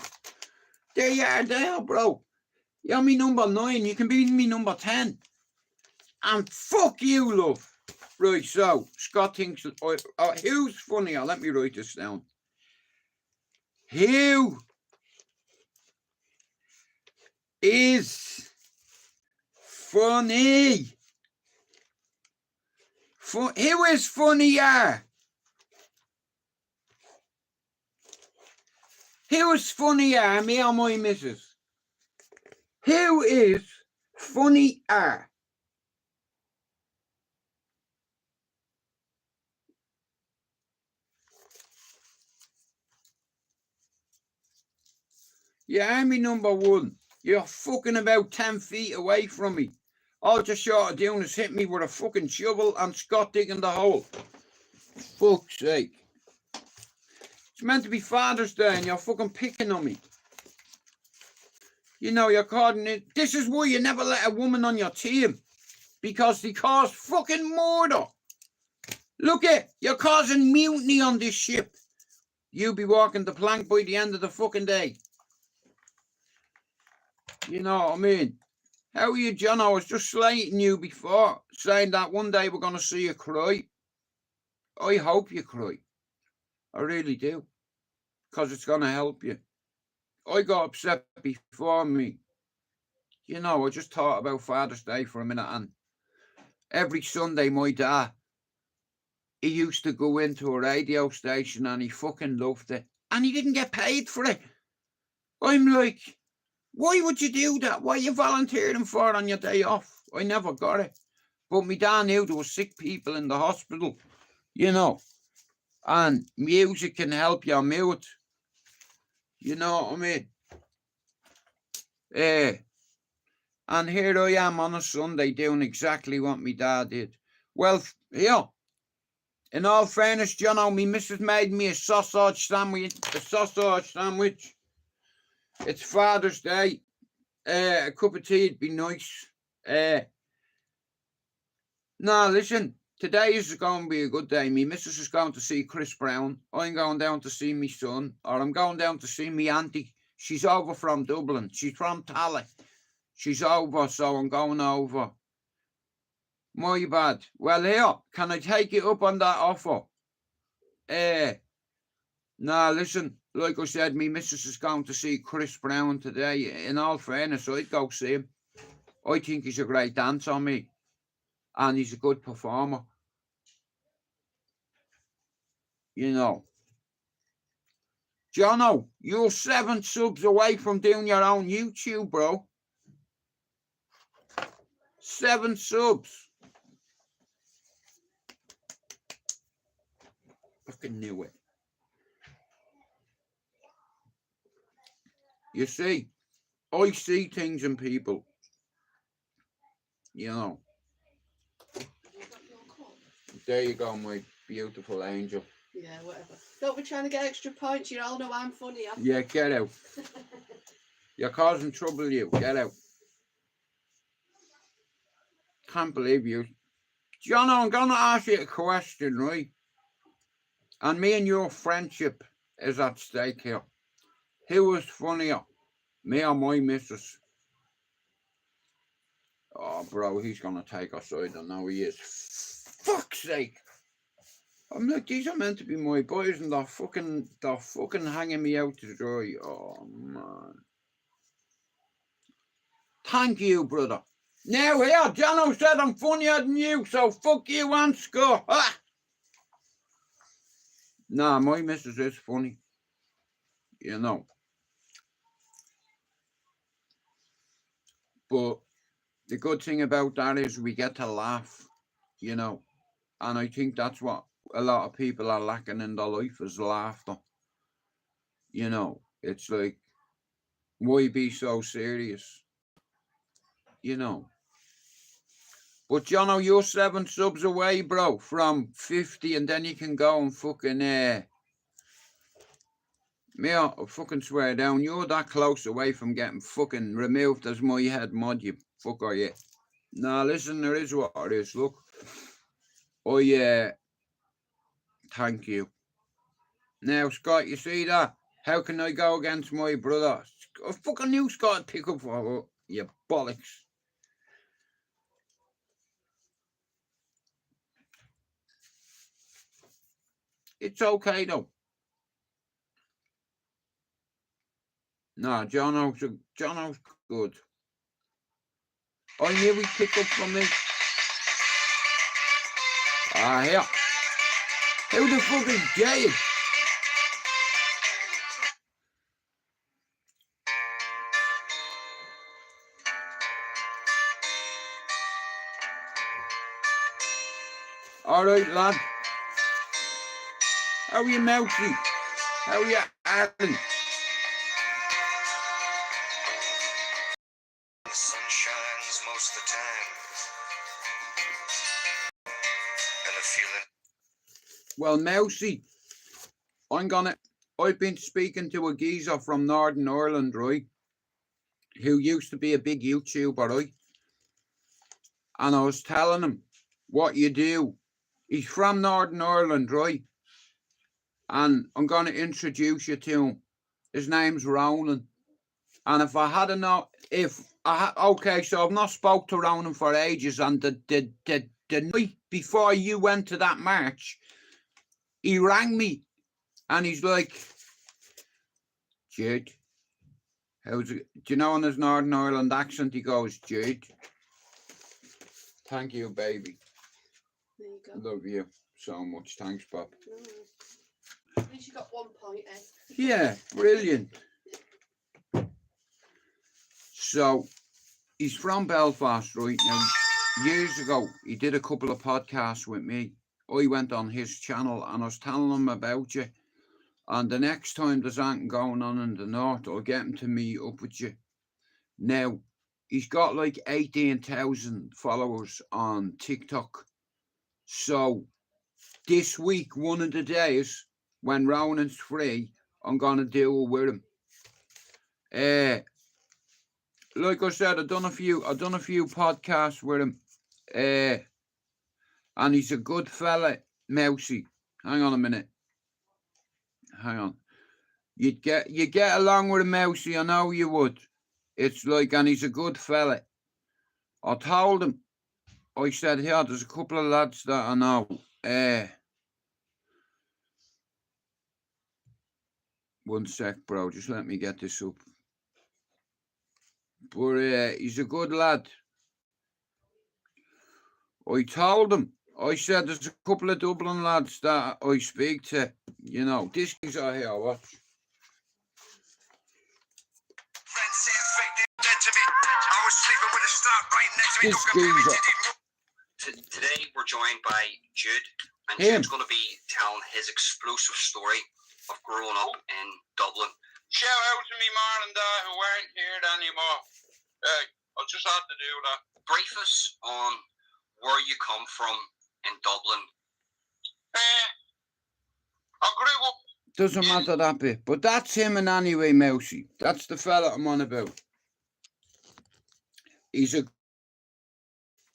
[SPEAKER 1] There you are there, bro. You're me number 9. You can be me number 10. And fuck you, love. Right, so, Scott thinks... who's funnier? Let me write this down. Who is funny? Who is funnier? Who is funnier, me or my missus? Who is funnier? Yeah, me number 1. You're fucking about 10 feet away from me. All you're short of doing is hit me with a fucking shovel and Scott digging the hole. Fuck's sake. It's meant to be Father's Day and you're fucking picking on me. You know, you're calling it. This is why you never let a woman on your team. Because they cause fucking murder. Look you're causing mutiny on this ship. You'll be walking the plank by the end of the fucking day. You know what I mean? How are you, John? I was just slating you before, saying that one day we're going to see you cry. I hope you cry. I really do. Because it's going to help you. I got upset before me. You know, I just thought about Father's Day for a minute, and every Sunday my dad, he used to go into a radio station and he fucking loved it. And he didn't get paid for it. I'm like, why would you do that? Why are you volunteering for it on your day off? I never got it. But my dad knew there were sick people in the hospital, you know. And music can help your mood. You know what I mean? And here I am on a Sunday doing exactly what my dad did. Well, yeah. In all fairness, you know, my missus made me a sausage sandwich. It's Father's Day. A cup of tea would be nice. Now, listen, today is going to be a good day. My missus is going to see Chris Brown. I'm going down to see my son, or I'm going down to see my auntie. She's over from Dublin. She's from Tala. She's over, so I'm going over. My bad. Well, here, can I take you up on that offer? Nah, listen, like I said, me missus is going to see Chris Brown today. In all fairness, I'd go see him. I think he's a great dancer on me. And he's a good performer. You know. Jono, you're 7 subs away from doing your own YouTube, bro. 7 subs. Fucking knew it. You see, I see things in people. You know. There you go, my beautiful angel.
[SPEAKER 6] Yeah, whatever. Don't be trying to get extra points. You all know I'm funny.
[SPEAKER 1] Yeah, get out. You're causing trouble, you. Get out. Can't believe you. John, I'm going to ask you a question, right? And me and your friendship is at stake here. Who was funnier, me or my missus? Oh, bro, he's going to take us side. I know he is. Fuck's sake. I'm like, these are meant to be my boys and they're fucking hanging me out to dry. Oh, man. Thank you, brother. Now here, Jono said I'm funnier than you, so fuck you and score. Ah! Nah, my missus is funny. You know. But the good thing about that is we get to laugh, you know. And I think that's what a lot of people are lacking in their life is laughter. You know, it's like, why be so serious? You know. But, Jono, you're 7 subs away, bro, from 50, and then you can go and fucking, me, I fucking swear down, you're that close away from getting fucking removed as my head mod, you fucker, yeah. Now, listen, there is what it is, look. Oh, yeah. Thank you. Now, Scott, you see that? How can I go against my brother? I fucking knew Scott would pick up for her, you bollocks. It's okay, though. Nah, Jono's good. I knew he'd pick up for me. Ah, here. Who the fuck is Jade? All right, lad. How are you, Mousy? How are you, Alan?
[SPEAKER 3] The sun shines most of the time. And the feeling.
[SPEAKER 1] Well, Mousy, I've been speaking to a geezer from Northern Ireland, right? Who used to be a big YouTuber, right? And I was telling him what you do. He's from Northern Ireland, right? And I'm going to introduce you to him. His name's Ronan. And if I had okay, so I've not spoke to Ronan for ages. And the night before you went to that march, he rang me and he's like, Jude, How's it? Do you know in his Northern Ireland accent he goes, Jude? Thank you, baby.
[SPEAKER 6] There you go.
[SPEAKER 1] Love you so much. Thanks, Bob.
[SPEAKER 6] At least you got 1 point, eh?
[SPEAKER 1] Yeah, brilliant. So, he's from Belfast right now. Years ago, he did a couple of podcasts with me. I went on his channel and I was telling him about you. And the next time there's anything going on in the north, I'll get him to meet up with you. Now, he's got like 18,000 followers on TikTok. So, this week, one of the days, when Ronan's free, I'm going to deal with him. Like I said, I've done a few podcasts with him. And he's a good fella, Mousy. Hang on a minute. Hang on. You get along with him, Mousy, I know you would. It's like, and he's a good fella. I told him, I said, here, there's a couple of lads that I know. One sec, bro, just let me get this up. But he's a good lad. I told him, I said, there's a couple of Dublin lads that I speak to. You know, this is out here, watch. This geezer.
[SPEAKER 4] Today we're joined by Jude, and
[SPEAKER 1] Him.
[SPEAKER 4] Jude's going to be telling his explosive story of growing up in Dublin.
[SPEAKER 5] Shout out to me mom and dad who aren't here anymore. I just had to do that.
[SPEAKER 4] Brief us on where you come from in Dublin.
[SPEAKER 5] I grew up.
[SPEAKER 1] Doesn't matter that bit, but that's him in any way, Mousy. That's the fella I'm on about.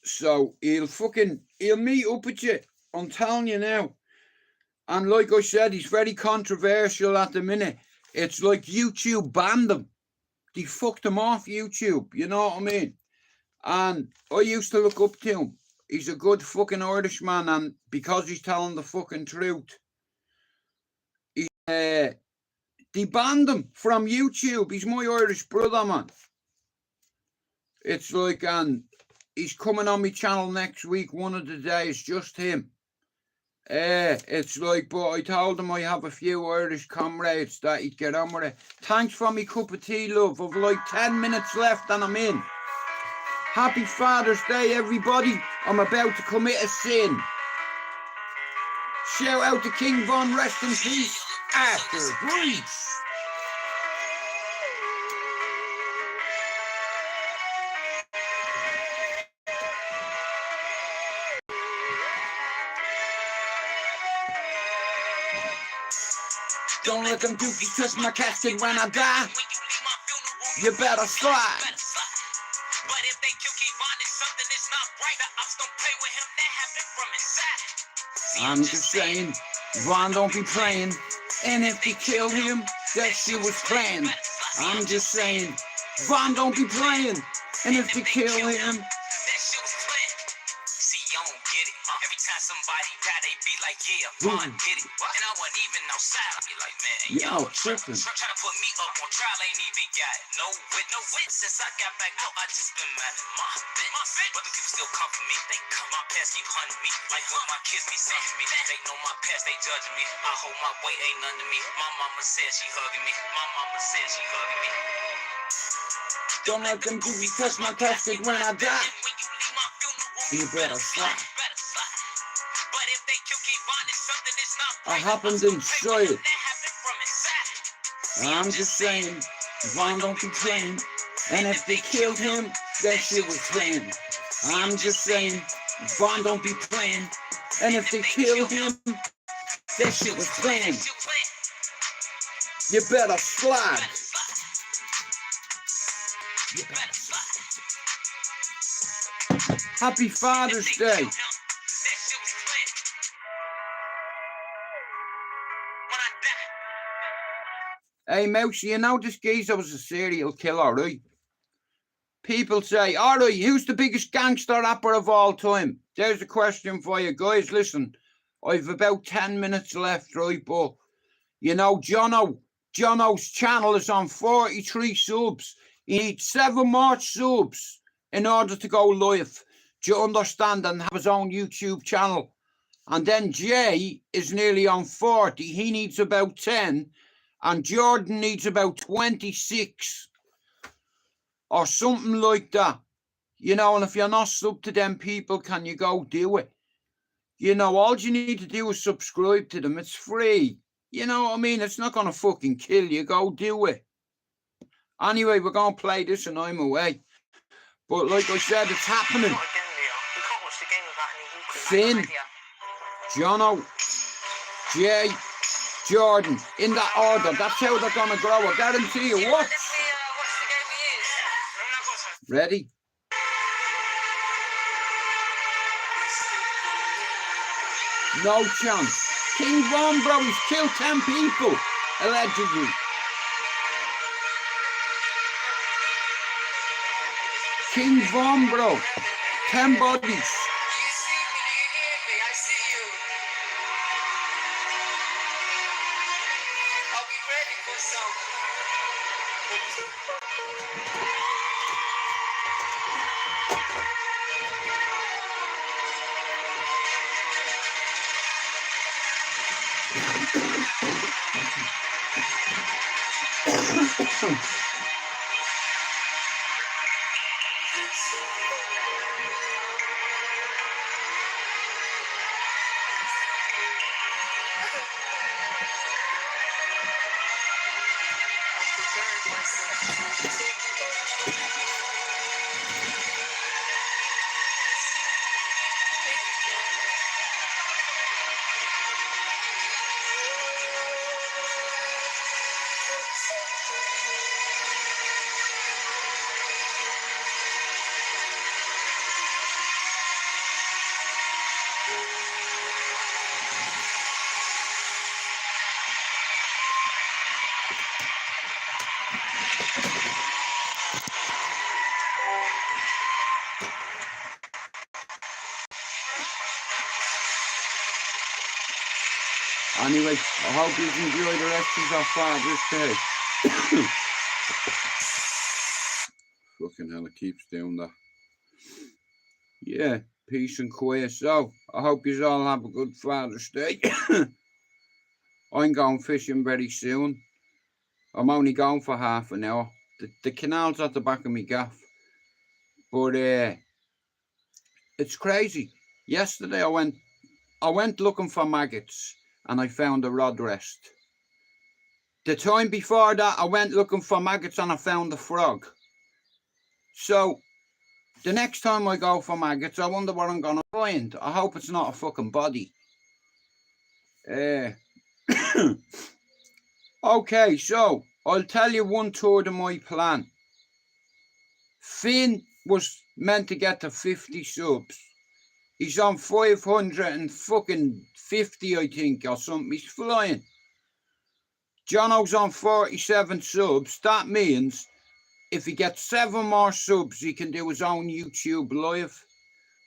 [SPEAKER 1] So he'll meet up with you. I'm telling you now. And like I said, he's very controversial at the minute. It's like YouTube banned him. They fucked him off YouTube, you know what I mean? And I used to look up to him. He's a good fucking Irishman, and because he's telling the fucking truth, they banned him from YouTube. He's my Irish brother, man. It's like, and he's coming on my channel next week, one of the days, just him. It's like, but I told him I have a few Irish comrades that he'd get on with it. Thanks for me cup of tea, love. I've like 10 minutes left and I'm in. Happy Father's Day, everybody. I'm about to commit a sin. Shout out to King Von, rest in peace. After Breach. Don't let them dookies touch my casket when I die. You better slide.
[SPEAKER 2] But if they kill Kevon, it's something that's not right. The ops don't play with him, that happened from inside.
[SPEAKER 1] I'm just saying, Von don't be playing. And if they kill him, that shit was planned. I'm just saying, Von don't be playing. And if they kill him,
[SPEAKER 2] that shit was planned. See, you don't get it. Every time somebody die, they be like, yeah, Von did it. And I wasn't even outside. I be like, man,
[SPEAKER 1] y'all tripping.
[SPEAKER 2] Try to put me up on trial, ain't even got no wit. Since I got back out, I just been mad at my bitch. But the people still come for me. They come, my past keep hunting me. Like what my kids be saying to me. They know my past, they judging me. I hold my weight, ain't none to me. My mama said she hugging me. My mama said she hugging me.
[SPEAKER 1] Don't let them dookies touch my casket when I die. You better slide.
[SPEAKER 2] But if they kill Kevon, it's something that's not
[SPEAKER 1] I
[SPEAKER 2] right.
[SPEAKER 1] happened inside it.
[SPEAKER 2] That happened from inside.
[SPEAKER 1] I'm just saying, Von don't be playing. And if they killed him, that shit was planned. I'm just saying, Von don't be playing. And if they kill him, that shit was planned. You better slide. You better slide. Happy Father's Day. Hey, Mousy, you know this geezer was a serial killer, right? People say, all right, who's the biggest gangster rapper of all time? There's a question for you guys. Listen, I've about 10 minutes left, right? But, you know, Jono, Jono's channel is on 43 subs. He needs 7 more subs in order to go live. Do you understand? And have his own YouTube channel. And then Jay is nearly on 40. He needs about 10. And Jordan needs about 26. Or something like that. You know, and if you're not sub to them people, can you go do it? You know, all you need to do is subscribe to them. It's free. You know what I mean? It's not going to fucking kill you. Go do it. Anyway, we're going to play this and I'm away. But like I said, it's happening. Finn, Jono, Jay, Jordan, in that order. That's how they're going to grow. I guarantee you. Watch. Ready? No chance. King Von, bro, he's killed 10 people, allegedly. King Von, bro, 10 bodies.
[SPEAKER 7] Do you see me? Do you hear me? I see you. I'll be ready for some.
[SPEAKER 1] Anyway, I hope you enjoy the rest of our Father's Day. Fucking hell, it keeps doing that. Yeah, peace and quiet. So, I hope you all have a good Father's Day. I'm going fishing very soon. I'm only going for half an hour. The canal's at the back of my gaff. But it's crazy. Yesterday I went looking for maggots and I found a rod rest. The time before that I went looking for maggots and I found a frog. So the next time I go for maggots, I wonder what I'm gonna find. I hope it's not a fucking body. Okay, so I'll tell you 1/3 of my plan. Finn was meant to get to 50 subs. He's on 550, I think, or something. He's flying. Jono's on 47 subs. That means if he gets 7 more subs, he can do his own YouTube live,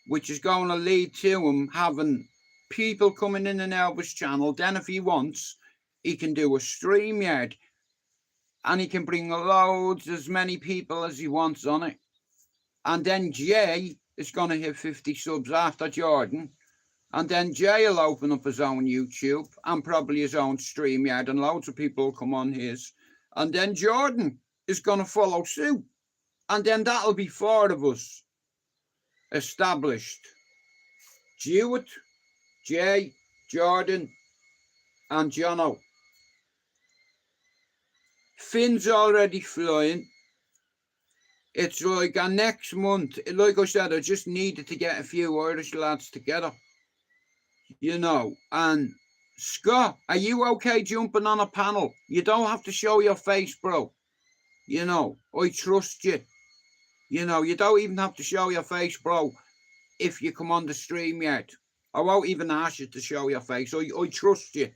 [SPEAKER 1] which is going to lead to him having people coming in and out of his channel. Then if he wants, he can do a StreamYard and he can bring loads, as many people as he wants on it. And then Jay is going to hit 50 subs after Jordan. And then Jay will open up his own YouTube and probably his own StreamYard, and loads of people will come on his. And then Jordan is going to follow suit. And then that'll be 4 of us established. Jewett, Jay, Jordan, and Jono. Finn's already flying. It's like next month, like I said, I just needed to get a few Irish lads together, you know. And Scott, are you okay jumping on a panel? You don't have to show your face, bro. You know, I trust you. You know, you don't even have to show your face, bro, if you come on the StreamYard. I won't even ask you to show your face. I trust you.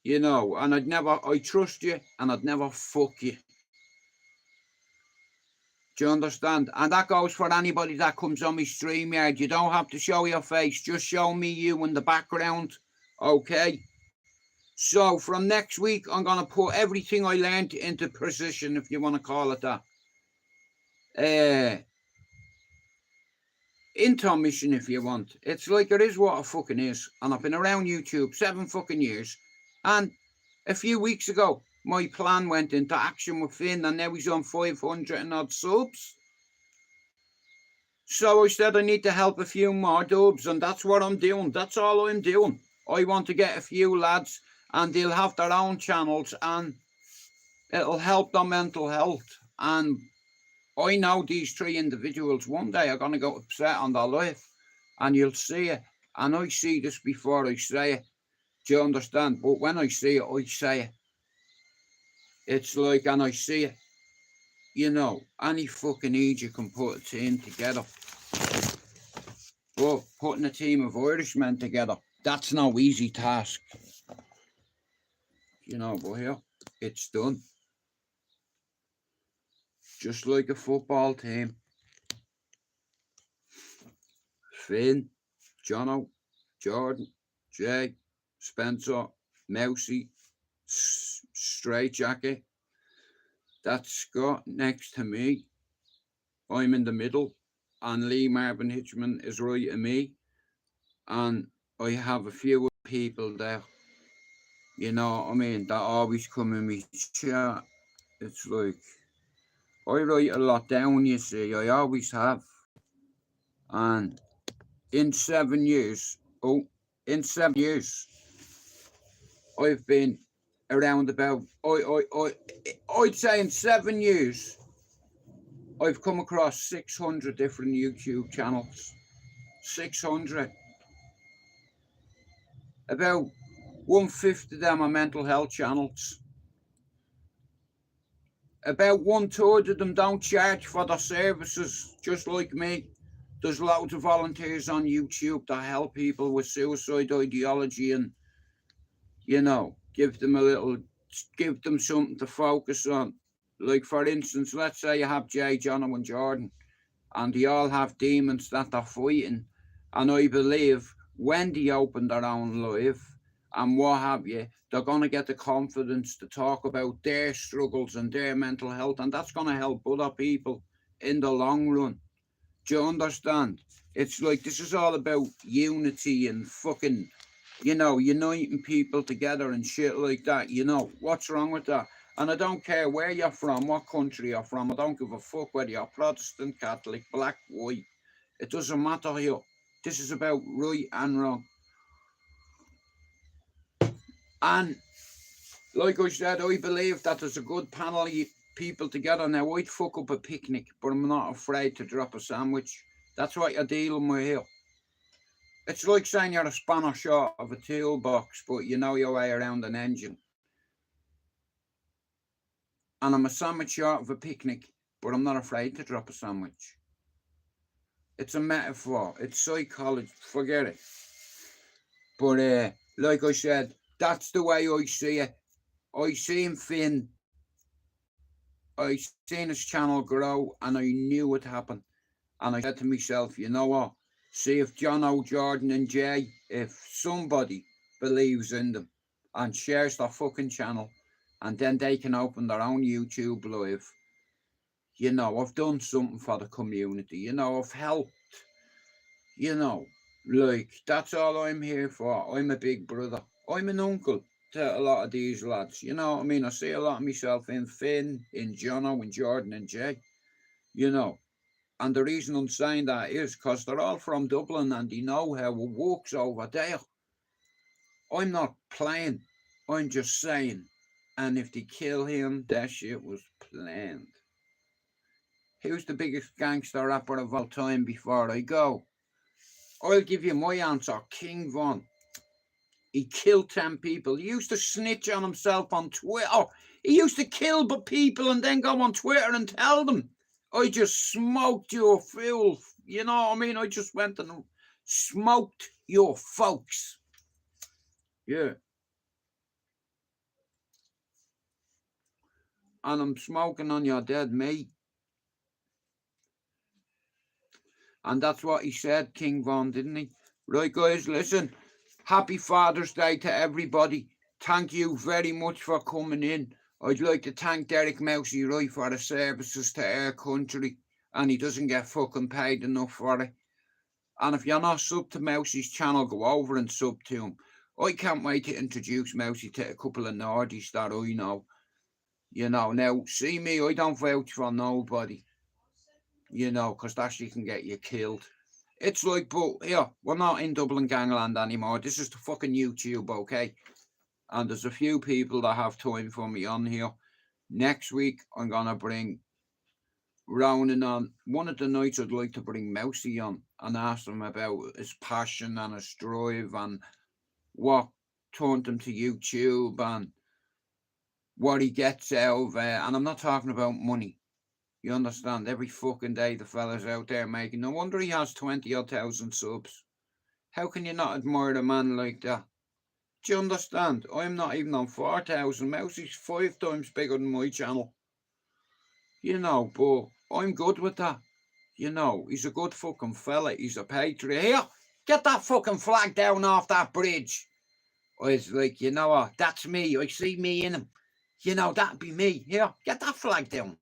[SPEAKER 1] You know, and I trust you, and I'd never fuck you. Do you understand? And that goes for anybody that comes on my StreamYard. You don't have to show your face. Just show me you in the background. Okay? So from next week, I'm going to put everything I learned into precision, if you want to call it that. Into mission, if you want. It's like it is what it fucking is. And I've been around YouTube 7 fucking years. And a few weeks ago, my plan went into action with Finn, and now he's on 500 and odd subs. So I said I need to help a few more dubs, and that's what I'm doing. That's all I'm doing. I want to get a few lads, and they'll have their own channels, and it'll help their mental health. And I know these 3 individuals one day are going to go upset on their life, and you'll see it. And I see this before I say it. Do you understand? But when I see it, I say it. It's like, and I see it. You know, any fucking idiot can put a team together. But putting a team of Irishmen together, that's no easy task. You know, but here, it's done. Just like a football team. Finn, Jono, Jordan, Jay, Spencer, Mousy, Straight Jacket. That's Scott next to me. I'm in the middle. And Lee Marvin Hitchman is right to me. And I have a few people there. You know what I mean? That always come in me chat. It's like, I write a lot down, you see. I always have. And in 7 years, I've been around about, I'd say in 7 years, I've come across 600 different YouTube channels. 600. About 1/5 of them are mental health channels. About 1/3 of them don't charge for their services, just like me. There's loads of volunteers on YouTube that help people with suicide ideology and, you know, give them something to focus on. Like, for instance, let's say you have Jay, Jono and Jordan, and they all have demons that they're fighting. And I believe when they open their own life and what have you, they're going to get the confidence to talk about their struggles and their mental health, and that's going to help other people in the long run. Do you understand? It's like, this is all about unity and fucking, you know, uniting people together and shit like that. You know, what's wrong with that? And I don't care where you're from, what country you're from. I don't give a fuck whether you're Protestant, Catholic, black, white. It doesn't matter here. This is about right and wrong. And like I said, I believe that there's a good panel of people together. Now, I'd fuck up a picnic, but I'm not afraid to drop a sandwich. That's what you're dealing with here. It's like saying you're a spanner short of a toolbox, but you know your way around an engine. And I'm a sandwich short of a picnic, but I'm not afraid to drop a sandwich. It's a metaphor. It's psychology. Forget it. But like I said, that's the way I see it. I seen Finn. I seen his channel grow, and I knew it happened. And I said to myself, you know what? See if Jono, Jordan and Jay, if somebody believes in them and shares their fucking channel, and then they can open their own YouTube live. You know, I've done something for the community. You know, I've helped. You know, like, that's all I'm here for. I'm a big brother. I'm an uncle to a lot of these lads. You know what I mean? I see a lot of myself in Finn, in Jono, in Jordan and Jay. You know, and the reason I'm saying that is because they're all from Dublin and they know how it works over there. I'm not playing. I'm just saying. And if they kill him, that shit was planned. Who's the biggest gangster rapper of all time before I go? I'll give you my answer. King Von. He killed 10 people. He used to snitch on himself on Twitter. He used to kill people and then go on Twitter and tell them, I just smoked your fool. You know what I mean? I just went and smoked your folks. Yeah. And I'm smoking on your dead mate. And that's what he said, King Von, didn't he? Right, guys, listen. Happy Father's Day to everybody. thank you very much for coming in. I'd like to thank Derek Mousey Roy for the services to our country, and he doesn't get fucking paid enough for it. And if you're not sub to Mousey's channel, go over and sub to him. I can't wait to introduce Mousey to a couple of Nordies that I know. You know, now, see me, I don't vouch for nobody. You know, because that shit can get you killed. It's like, but yeah, we're not in Dublin Gangland anymore. This is the fucking YouTube, okay? And there's a few people that have time for me on here. Next week, I'm going to bring Ronan on. One of the nights I'd like to bring Mousey on and ask him about his passion and his drive and what turned him to YouTube and what he gets out of it. And I'm not talking about money. You understand? Every fucking day the fella's out there making. No wonder he has 20,000 subs. How can you not admire a man like that? Do you understand? I'm not even on 4,000. Mousey's 5 times bigger than my channel. You know, but I'm good with that. You know, he's a good fucking fella. He's a patriot. Here, get that fucking flag down off that bridge. I was like, you know what? That's me. I see me in him. You know, that'd be me. Here, get that flag down.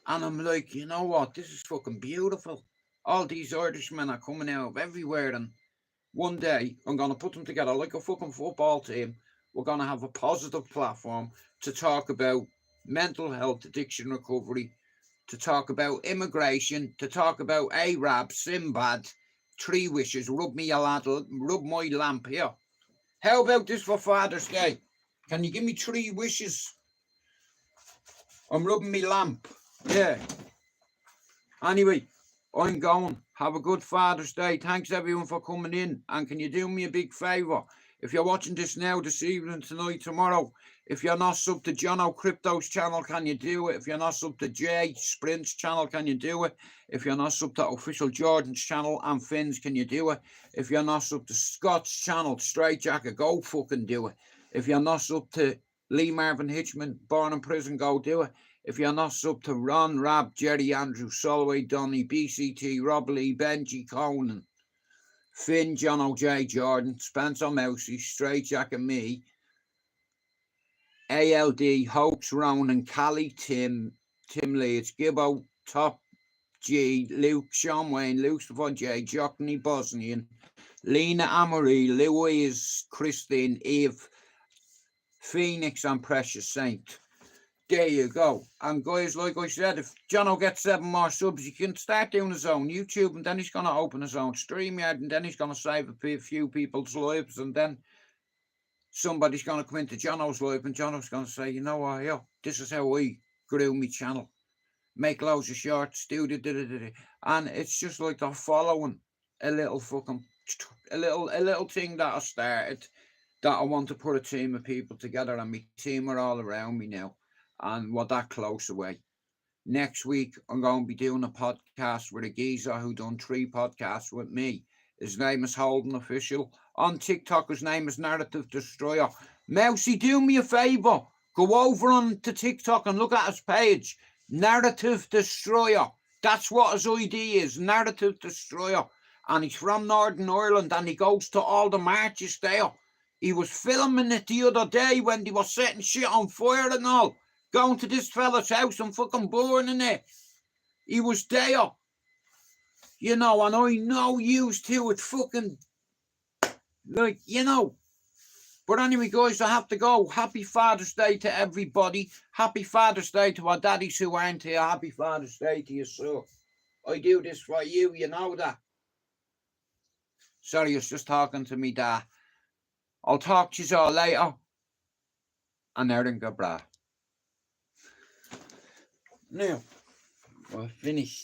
[SPEAKER 1] And I'm like, you know what? This is fucking beautiful. All these Irishmen are coming out of everywhere, and one day I'm going to put them together like a fucking football team. We're going to have a positive platform to talk about mental health, addiction recovery, to talk about immigration, to talk about Arab, Sinbad, 3 wishes, rub me a ladle, rub my lamp here. How about this for Father's Day? Can you give me 3 wishes? I'm rubbing me lamp. Yeah. Anyway, I'm going. Have a good Father's Day. Thanks everyone for coming in. And can you do me a big favour? If you're watching this now, this evening, tonight, tomorrow, if you're not sub to Jono Crypto's channel, can you do it? If you're not sub to Jay Sprint's channel, can you do it? If you're not sub to Official Jordan's channel and Finn's, can you do it? If you're not sub to Scott's channel, Straight Jacket, go fucking do it. If you're not sub to Lee Marvin Hitchman, Born in Prison, go do it. If you're not sub to Ron, Rab, Jerry Andrew, Solway, Donny, BCT, Rob Lee, Benji, Conan, Finn, John O.J. Jordan, Spencer Mousey, Straight Jack and me, ALD, Hoax, Ronan, Callie, Tim Leeds, Gibbo, Top G, Luke, Sean Wayne, Luke Stefan J, Jockney, Bosnian, Lena Amory, Louise, Christine, Eve, Phoenix and Precious Saint. There you go. And guys, like I said, if Jono gets 7 more subs, he can start doing his own YouTube, and then he's going to open his own StreamYard, and then he's going to save a few people's lives, and then somebody's going to come into Jono's life, and Jono's going to say, you know what, yo, this is how I grew my channel. Make loads of shorts, and it's just like they're following a little fucking, a little thing that I started, that I want to put a team of people together, and my team are all around me now. And we're that close away. Next week, I'm going to be doing a podcast with a geezer who done 3 podcasts with me. His name is Holden Official. On TikTok, his name is Narrative Destroyer. Mousey, do me a favour. Go over on to TikTok and look at his page. Narrative Destroyer. That's what his ID is. Narrative Destroyer. And he's from Northern Ireland, and he goes to all the marches there. He was filming it the other day when they were setting shit on fire and all. Going to this fella's house and fucking burning it. He was there. You know, and I know used to it fucking, like, you know. But anyway, guys, I have to go. Happy Father's Day to everybody. Happy Father's Day to our daddies who aren't here. Happy Father's Day to you, sir. I do this for you, you know that. Sorry, I was just talking to me dad. I'll talk to you all later. And everything go bra. Now, we're finished.